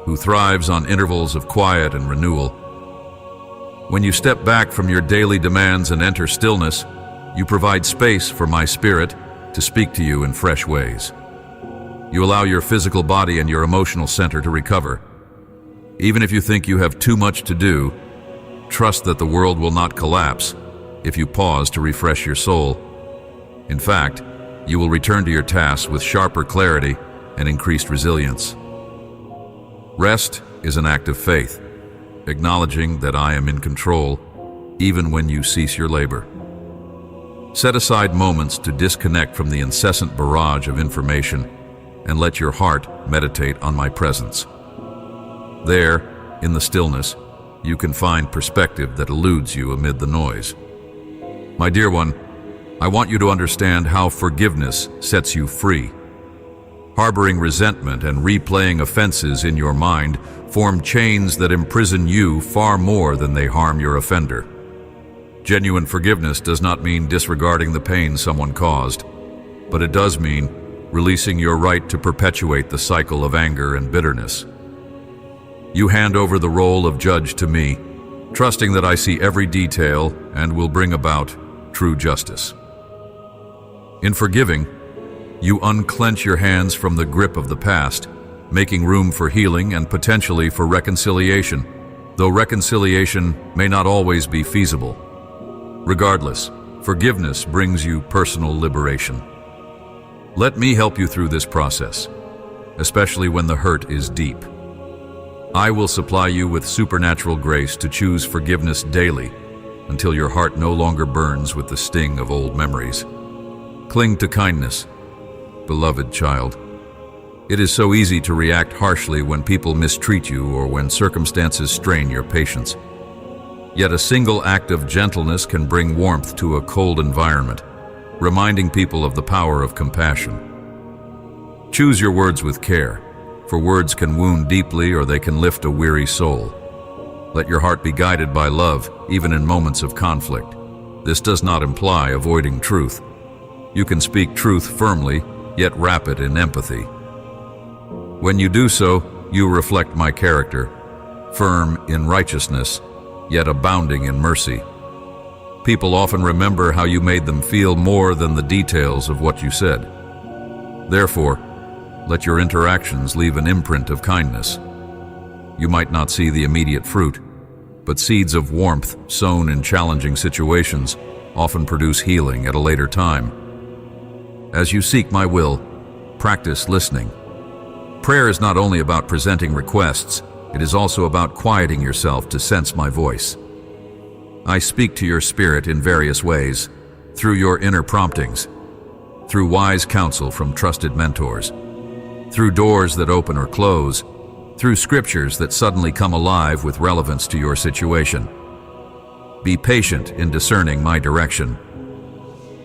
who thrives on intervals of quiet and renewal. When you step back from your daily demands and enter stillness, you provide space for my spirit to speak to you in fresh ways. You allow your physical body and your emotional center to recover. Even if you think you have too much to do, trust that the world will not collapse if you pause to refresh your soul. In fact, you will return to your tasks with sharper clarity and increased resilience. Rest is an act of faith, acknowledging that I am in control even when you cease your labor. Set aside moments to disconnect from the incessant barrage of information and let your heart meditate on my presence. There, in the stillness, you can find perspective that eludes you amid the noise. My dear one, I want you to understand how forgiveness sets you free. Harboring resentment and replaying offenses in your mind form chains that imprison you far more than they harm your offender. Genuine forgiveness does not mean disregarding the pain someone caused, but it does mean releasing your right to perpetuate the cycle of anger and bitterness. You hand over the role of judge to me, trusting that I see every detail and will bring about true justice. In forgiving, you unclench your hands from the grip of the past, making room for healing and potentially for reconciliation, though reconciliation may not always be feasible. Regardless, forgiveness brings you personal liberation. Let me help you through this process, especially when the hurt is deep. I will supply you with supernatural grace to choose forgiveness daily until your heart no longer burns with the sting of old memories. Cling to kindness, beloved child. It is so easy to react harshly when people mistreat you or when circumstances strain your patience. Yet a single act of gentleness can bring warmth to a cold environment, reminding people of the power of compassion. Choose your words with care, for words can wound deeply or they can lift a weary soul. Let your heart be guided by love, even in moments of conflict. This does not imply avoiding truth. You can speak truth firmly, yet wrap it in empathy. When you do so, you reflect my character, firm in righteousness, yet abounding in mercy. People often remember how you made them feel more than the details of what you said. Therefore, let your interactions leave an imprint of kindness. You might not see the immediate fruit, but seeds of warmth sown in challenging situations often produce healing at a later time. As you seek my will, practice listening. Prayer is not only about presenting requests, it is also about quieting yourself to sense my voice. I speak to your spirit in various ways, through your inner promptings, through wise counsel from trusted mentors, through doors that open or close, through scriptures that suddenly come alive with relevance to your situation. Be patient in discerning my direction.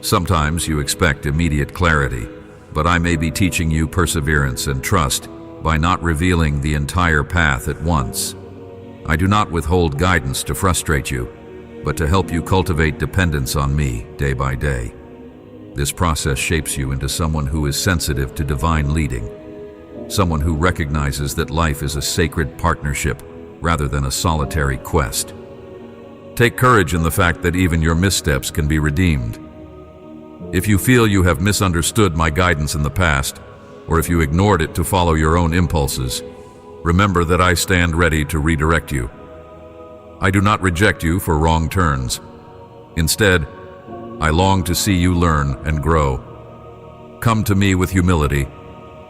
Sometimes you expect immediate clarity, but I may be teaching you perseverance and trust by not revealing the entire path at once. I do not withhold guidance to frustrate you, but to help you cultivate dependence on me day by day. This process shapes you into someone who is sensitive to divine leading, someone who recognizes that life is a sacred partnership rather than a solitary quest. Take courage in the fact that even your missteps can be redeemed. If you feel you have misunderstood my guidance in the past, or if you ignored it to follow your own impulses, remember that I stand ready to redirect you. I do not reject you for wrong turns. Instead, I long to see you learn and grow. Come to me with humility,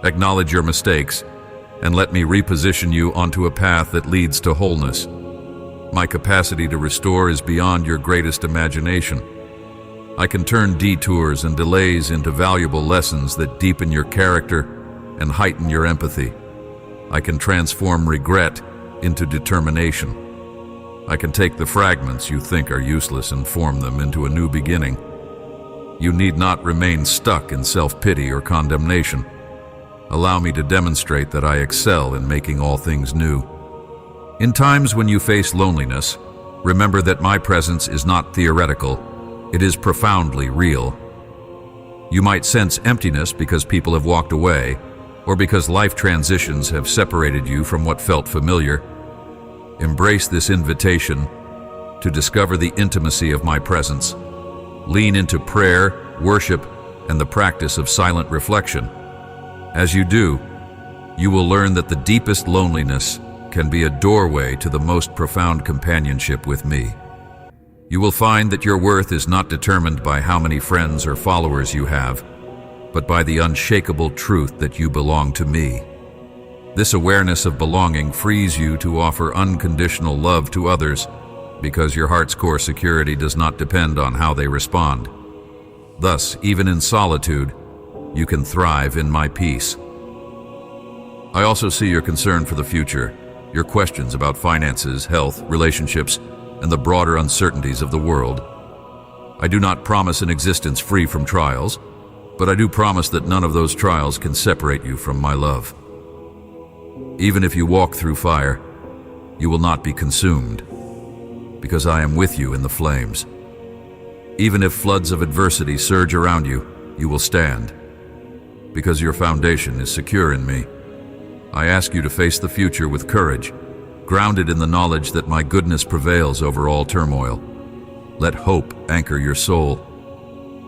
acknowledge your mistakes, and let me reposition you onto a path that leads to wholeness. My capacity to restore is beyond your greatest imagination. I can turn detours and delays into valuable lessons that deepen your character and heighten your empathy. I can transform regret into determination. I can take the fragments you think are useless and form them into a new beginning. You need not remain stuck in self-pity or condemnation. Allow me to demonstrate that I excel in making all things new. In times when you face loneliness, remember that my presence is not theoretical. It is profoundly real. You might sense emptiness because people have walked away, or because life transitions have separated you from what felt familiar. Embrace this invitation to discover the intimacy of my presence. Lean into prayer, worship, and the practice of silent reflection. As you do, you will learn that the deepest loneliness can be a doorway to the most profound companionship with me. You will find that your worth is not determined by how many friends or followers you have, but by the unshakable truth that you belong to me. This awareness of belonging frees you to offer unconditional love to others because your heart's core security does not depend on how they respond. Thus, even in solitude, you can thrive in my peace. I also see your concern for the future, your questions about finances, health, relationships, and the broader uncertainties of the world. I do not promise an existence free from trials, but I do promise that none of those trials can separate you from my love. Even if you walk through fire, you will not be consumed, because I am with you in the flames. Even if floods of adversity surge around you, you will stand, because your foundation is secure in me. I ask you to face the future with courage, grounded in the knowledge that my goodness prevails over all turmoil. Let hope anchor your soul.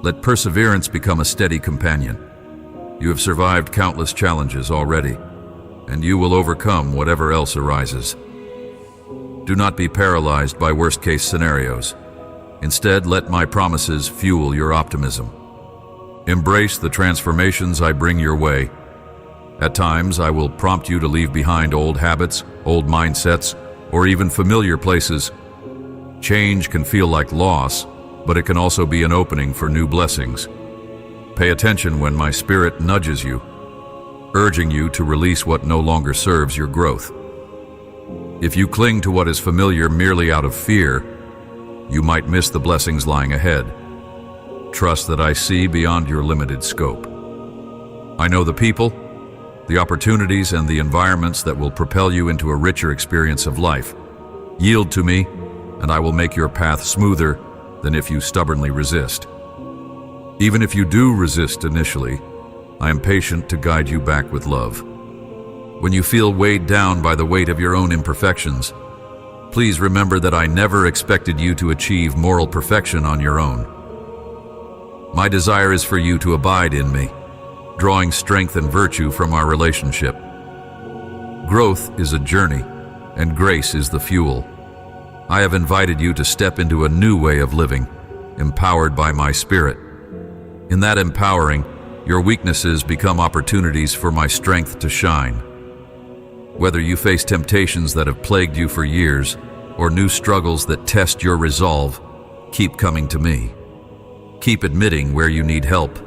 Let perseverance become a steady companion. You have survived countless challenges already, and you will overcome whatever else arises. Do not be paralyzed by worst-case scenarios. Instead, let my promises fuel your optimism. Embrace the transformations I bring your way. At times, I will prompt you to leave behind old habits, old mindsets, or even familiar places. Change can feel like loss, but it can also be an opening for new blessings. Pay attention when my spirit nudges you. urging you to release what no longer serves your growth. If you cling to what is familiar merely out of fear, you might miss the blessings lying ahead. Trust that I see beyond your limited scope. I know the people, the opportunities, and the environments that will propel you into a richer experience of life. Yield to me, and I will make your path smoother than if you stubbornly resist. Even if you do resist initially, I am patient to guide you back with love. When you feel weighed down by the weight of your own imperfections, please remember that I never expected you to achieve moral perfection on your own. My desire is for you to abide in me, drawing strength and virtue from our relationship. Growth is a journey, and grace is the fuel. I have invited you to step into a new way of living, empowered by my Spirit. In that empowering, your weaknesses become opportunities for my strength to shine. Whether you face temptations that have plagued you for years, or new struggles that test your resolve, keep coming to me. Keep admitting where you need help.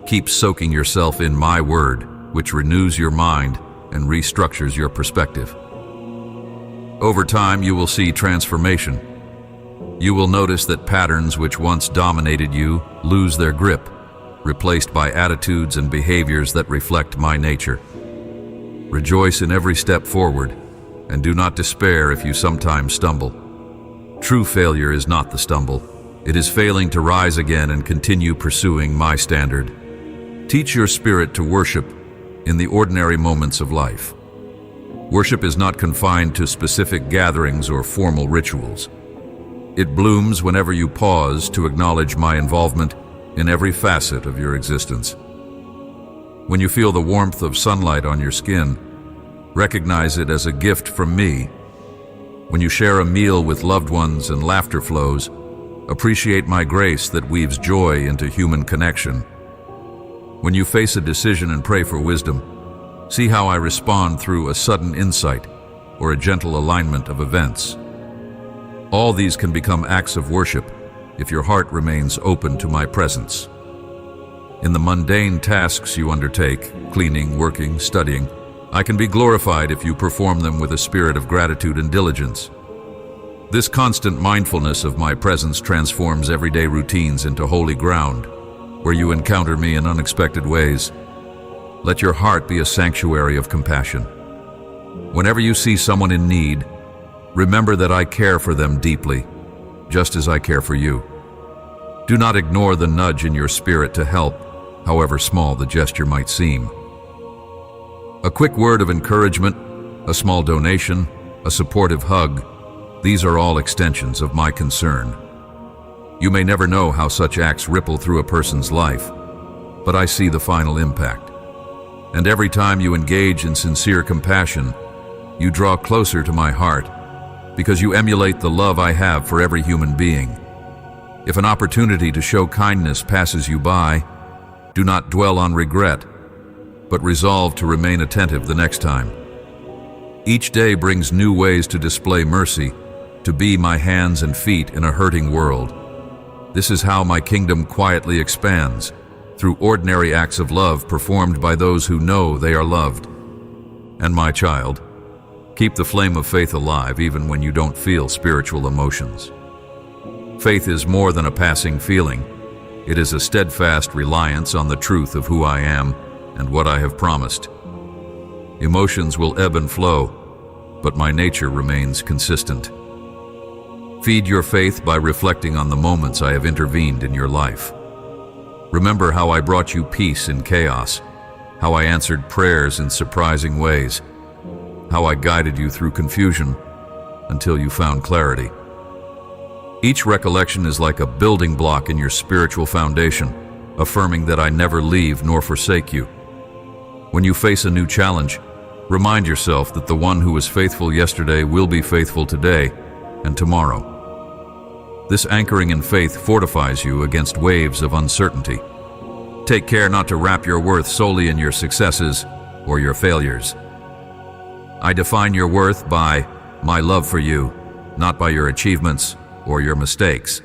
Keep soaking yourself in my word, which renews your mind and restructures your perspective. Over time, you will see transformation. You will notice that patterns which once dominated you lose their grip, replaced by attitudes and behaviors that reflect my nature. Rejoice in every step forward, and do not despair if you sometimes stumble. True failure is not the stumble. It is failing to rise again and continue pursuing my standard. Teach your spirit to worship in the ordinary moments of life. Worship is not confined to specific gatherings or formal rituals. It blooms whenever you pause to acknowledge my involvement in every facet of your existence. When you feel the warmth of sunlight on your skin, recognize it as a gift from me. When you share a meal with loved ones and laughter flows, appreciate my grace that weaves joy into human connection. When you face a decision and pray for wisdom, see how I respond through a sudden insight or a gentle alignment of events. All these can become acts of worship if your heart remains open to my presence. In the mundane tasks you undertake, cleaning, working, studying, I can be glorified if you perform them with a spirit of gratitude and diligence. This constant mindfulness of my presence transforms everyday routines into holy ground, where you encounter me in unexpected ways. Let your heart be a sanctuary of compassion. Whenever you see someone in need, remember that I care for them deeply, just as I care for you. Do not ignore the nudge in your spirit to help, however small the gesture might seem. A quick word of encouragement, a small donation, a supportive hug, these are all extensions of my concern. You may never know how such acts ripple through a person's life, but I see the final impact. And every time you engage in sincere compassion, you draw closer to my heart, because you emulate the love I have for every human being. If an opportunity to show kindness passes you by, do not dwell on regret, but resolve to remain attentive the next time. Each day brings new ways to display mercy, to be my hands and feet in a hurting world. This is how my kingdom quietly expands, through ordinary acts of love performed by those who know they are loved. And my child, keep the flame of faith alive even when you don't feel spiritual emotions. Faith is more than a passing feeling. It is a steadfast reliance on the truth of who I am and what I have promised. Emotions will ebb and flow, but my nature remains consistent. Feed your faith by reflecting on the moments I have intervened in your life. Remember how I brought you peace in chaos, how I answered prayers in surprising ways, how I guided you through confusion until you found clarity. Each recollection is like a building block in your spiritual foundation, affirming that I never leave nor forsake you. When you face a new challenge, remind yourself that the one who was faithful yesterday will be faithful today and tomorrow. This anchoring in faith fortifies you against waves of uncertainty. Take care not to wrap your worth solely in your successes or your failures. I define your worth by my love for you, not by your achievements or your mistakes.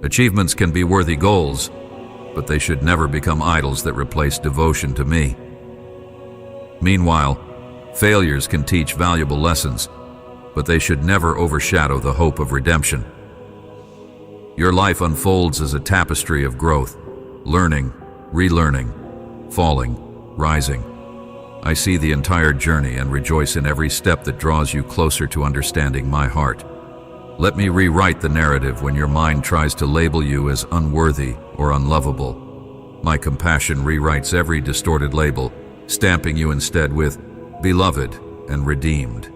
Achievements can be worthy goals, but they should never become idols that replace devotion to me. Meanwhile, failures can teach valuable lessons, but they should never overshadow the hope of redemption. Your life unfolds as a tapestry of growth, learning, relearning, falling, rising. I see the entire journey and rejoice in every step that draws you closer to understanding my heart. Let me rewrite the narrative when your mind tries to label you as unworthy or unlovable. My compassion rewrites every distorted label, stamping you instead with beloved and redeemed.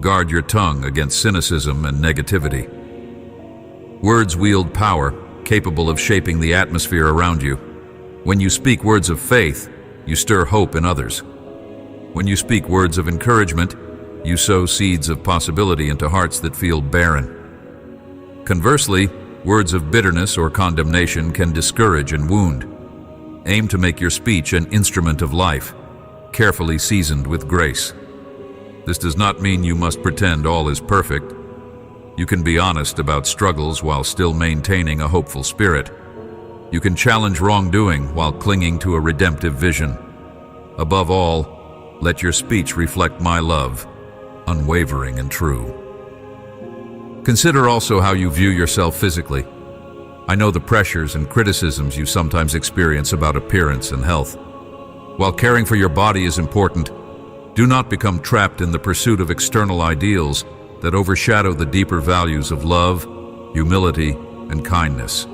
Guard your tongue against cynicism and negativity. Words wield power, capable of shaping the atmosphere around you. When you speak words of faith, you stir hope in others. When you speak words of encouragement, you sow seeds of possibility into hearts that feel barren. Conversely, words of bitterness or condemnation can discourage and wound. Aim to make your speech an instrument of life, carefully seasoned with grace. This does not mean you must pretend all is perfect. You can be honest about struggles while still maintaining a hopeful spirit. You can challenge wrongdoing while clinging to a redemptive vision. Above all, let your speech reflect my love, unwavering and true. Consider also how you view yourself physically. I know the pressures and criticisms you sometimes experience about appearance and health. While caring for your body is important, do not become trapped in the pursuit of external ideals that overshadow the deeper values of love, humility, and kindness.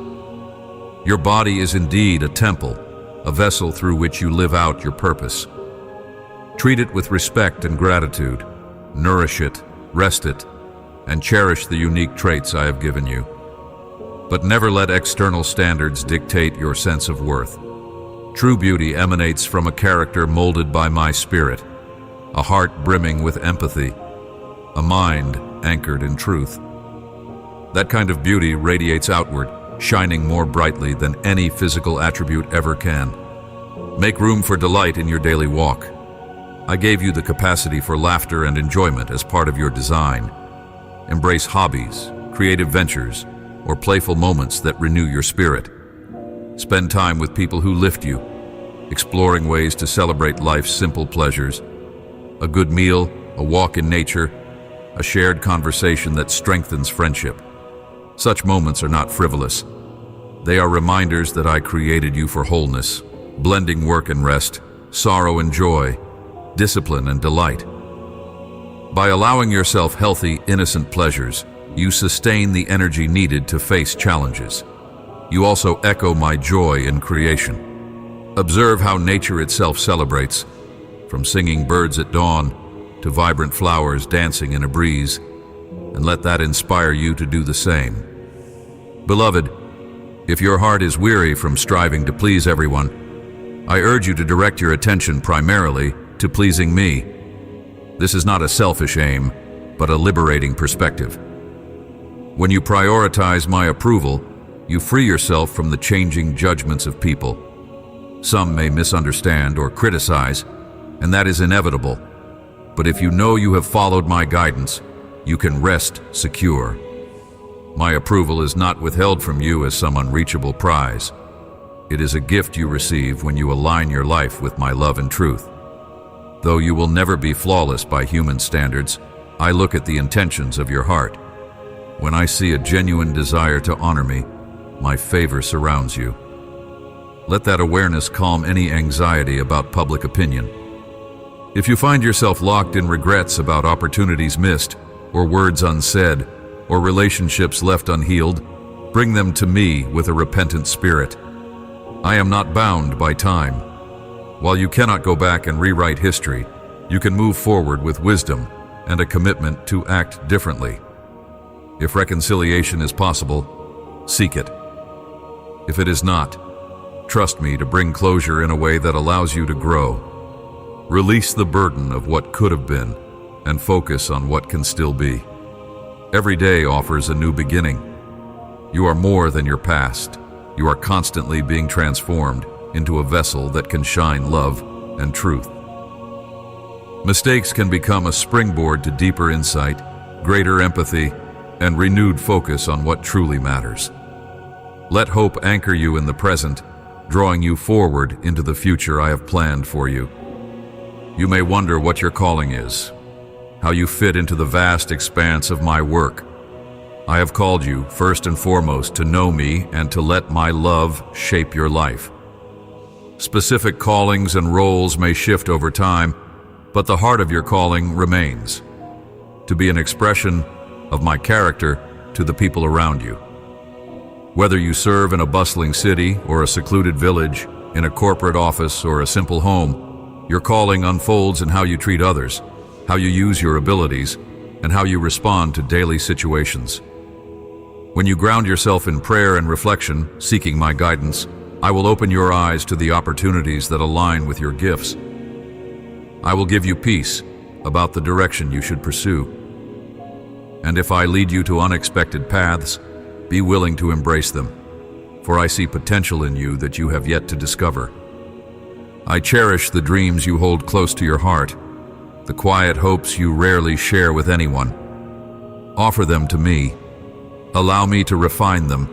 Your body is indeed a temple, a vessel through which you live out your purpose. Treat it with respect and gratitude. Nourish it, rest it, and cherish the unique traits I have given you. But never let external standards dictate your sense of worth. True beauty emanates from a character molded by my spirit, a heart brimming with empathy, a mind anchored in truth. That kind of beauty radiates outward, shining more brightly than any physical attribute ever can. Make room for delight in your daily walk. I gave you the capacity for laughter and enjoyment as part of your design. Embrace hobbies, creative ventures, or playful moments that renew your spirit. Spend time with people who lift you, exploring ways to celebrate life's simple pleasures. A good meal, a walk in nature, a shared conversation that strengthens friendship. Such moments are not frivolous. They are reminders that I created you for wholeness, blending work and rest, sorrow and joy, discipline and delight. By allowing yourself healthy, innocent pleasures, you sustain the energy needed to face challenges. You also echo my joy in creation. Observe how nature itself celebrates, from singing birds at dawn to vibrant flowers dancing in a breeze, and let that inspire you to do the same. Beloved, if your heart is weary from striving to please everyone, I urge you to direct your attention primarily to pleasing me. This is not a selfish aim, but a liberating perspective. When you prioritize my approval, you free yourself from the changing judgments of people. Some may misunderstand or criticize, and that is inevitable. But if you know you have followed my guidance, you can rest secure. My approval is not withheld from you as some unreachable prize. It is a gift you receive when you align your life with my love and truth. Though you will never be flawless by human standards, I look at the intentions of your heart. When I see a genuine desire to honor me, my favor surrounds you. Let that awareness calm any anxiety about public opinion. If you find yourself locked in regrets about opportunities missed, or words unsaid, or relationships left unhealed, bring them to me with a repentant spirit. I am not bound by time. While you cannot go back and rewrite history, you can move forward with wisdom and a commitment to act differently. If reconciliation is possible, seek it. If it is not, trust me to bring closure in a way that allows you to grow. Release the burden of what could have been and focus on what can still be. Every day offers a new beginning. You are more than your past. You are constantly being transformed into a vessel that can shine love and truth. Mistakes can become a springboard to deeper insight, greater empathy, and renewed focus on what truly matters. Let hope anchor you in the present, drawing you forward into the future I have planned for you. You may wonder what your calling is, how you fit into the vast expanse of my work. I have called you, first and foremost, to know me and to let my love shape your life. Specific callings and roles may shift over time, but the heart of your calling remains, to be an expression of my character to the people around you. Whether you serve in a bustling city or a secluded village, in a corporate office or a simple home, your calling unfolds in how you treat others, how you use your abilities, and how you respond to daily situations. When you ground yourself in prayer and reflection, seeking my guidance, I will open your eyes to the opportunities that align with your gifts. I will give you peace about the direction you should pursue. And if I lead you to unexpected paths, be willing to embrace them, for I see potential in you that you have yet to discover. I cherish the dreams you hold close to your heart, the quiet hopes you rarely share with anyone. Offer them to me. Allow me to refine them,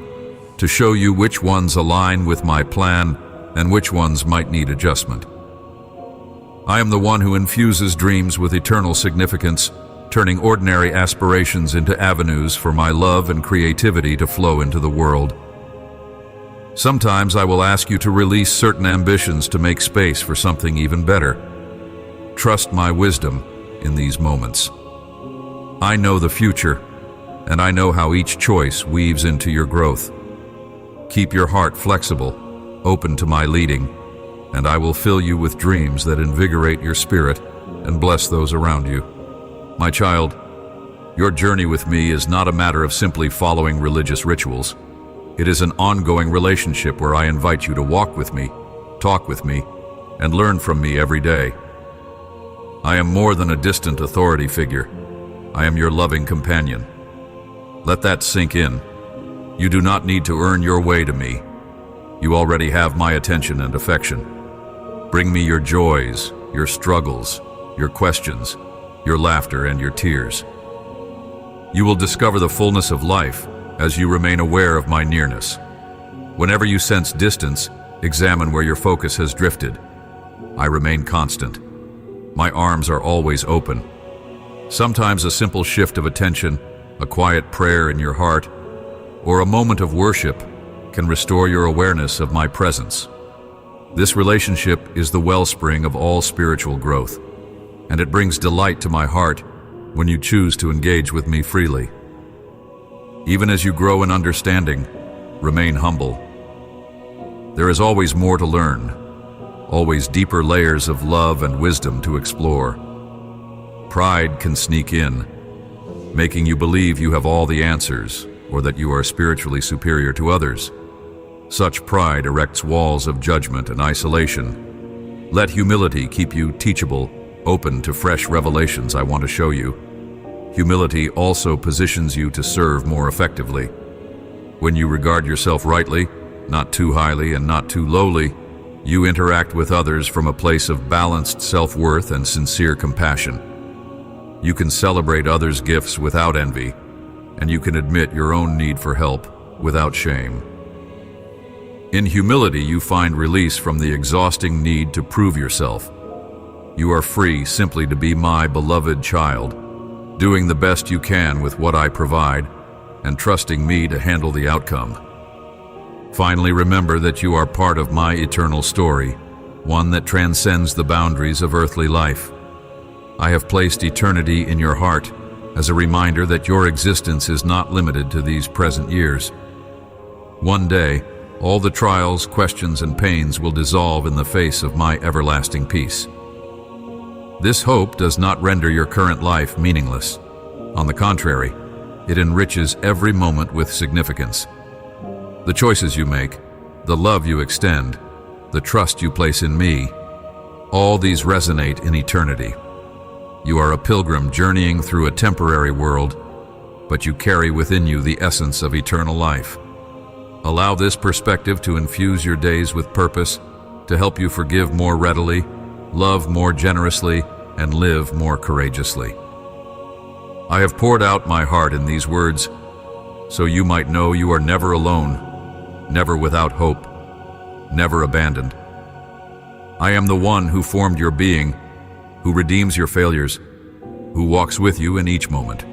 to show you which ones align with my plan and which ones might need adjustment. I am the one who infuses dreams with eternal significance, turning ordinary aspirations into avenues for my love and creativity to flow into the world. Sometimes I will ask you to release certain ambitions to make space for something even better. Trust my wisdom in these moments. I know the future, and I know how each choice weaves into your growth. Keep your heart flexible, open to my leading, and I will fill you with dreams that invigorate your spirit and bless those around you. My child, your journey with me is not a matter of simply following religious rituals. It is an ongoing relationship where I invite you to walk with me, talk with me, and learn from me every day. I am more than a distant authority figure. I am your loving companion. Let that sink in. You do not need to earn your way to me. You already have my attention and affection. Bring me your joys, your struggles, your questions, your laughter and your tears. You will discover the fullness of life as you remain aware of my nearness. Whenever you sense distance, examine where your focus has drifted. I remain constant. My arms are always open. Sometimes a simple shift of attention, a quiet prayer in your heart, or a moment of worship can restore your awareness of my presence. This relationship is the wellspring of all spiritual growth, and it brings delight to my heart when you choose to engage with me freely. Even as you grow in understanding, remain humble. There is always more to learn, always deeper layers of love and wisdom to explore. Pride can sneak in, making you believe you have all the answers or that you are spiritually superior to others. Such pride erects walls of judgment and isolation. Let humility keep you teachable, open to fresh revelations I want to show you. Humility also positions you to serve more effectively. When you regard yourself rightly, not too highly and not too lowly, you interact with others from a place of balanced self-worth and sincere compassion. You can celebrate others' gifts without envy, and you can admit your own need for help without shame. In humility, you find release from the exhausting need to prove yourself. You are free simply to be my beloved child, doing the best you can with what I provide, and trusting me to handle the outcome. Finally, remember that you are part of my eternal story, one that transcends the boundaries of earthly life. I have placed eternity in your heart as a reminder that your existence is not limited to these present years. One day, all the trials, questions, and pains will dissolve in the face of my everlasting peace. This hope does not render your current life meaningless. On the contrary, it enriches every moment with significance. The choices you make, the love you extend, the trust you place in me, all these resonate in eternity. You are a pilgrim journeying through a temporary world, but you carry within you the essence of eternal life. Allow this perspective to infuse your days with purpose, to help you forgive more readily, love more generously, and live more courageously. I have poured out my heart in these words, so you might know you are never alone, never without hope, never abandoned. I am the one who formed your being, who redeems your failures, who walks with you in each moment.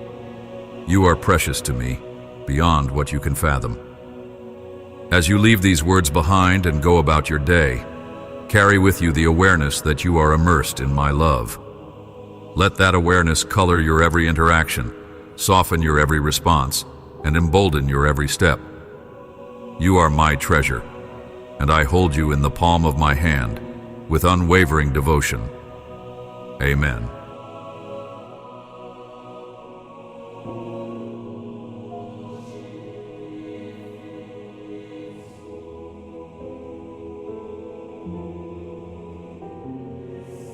You are precious to me, beyond what you can fathom. As you leave these words behind and go about your day, carry with you the awareness that you are immersed in my love. Let that awareness color your every interaction, soften your every response, and embolden your every step. You are my treasure, and I hold you in the palm of my hand with unwavering devotion. Amen.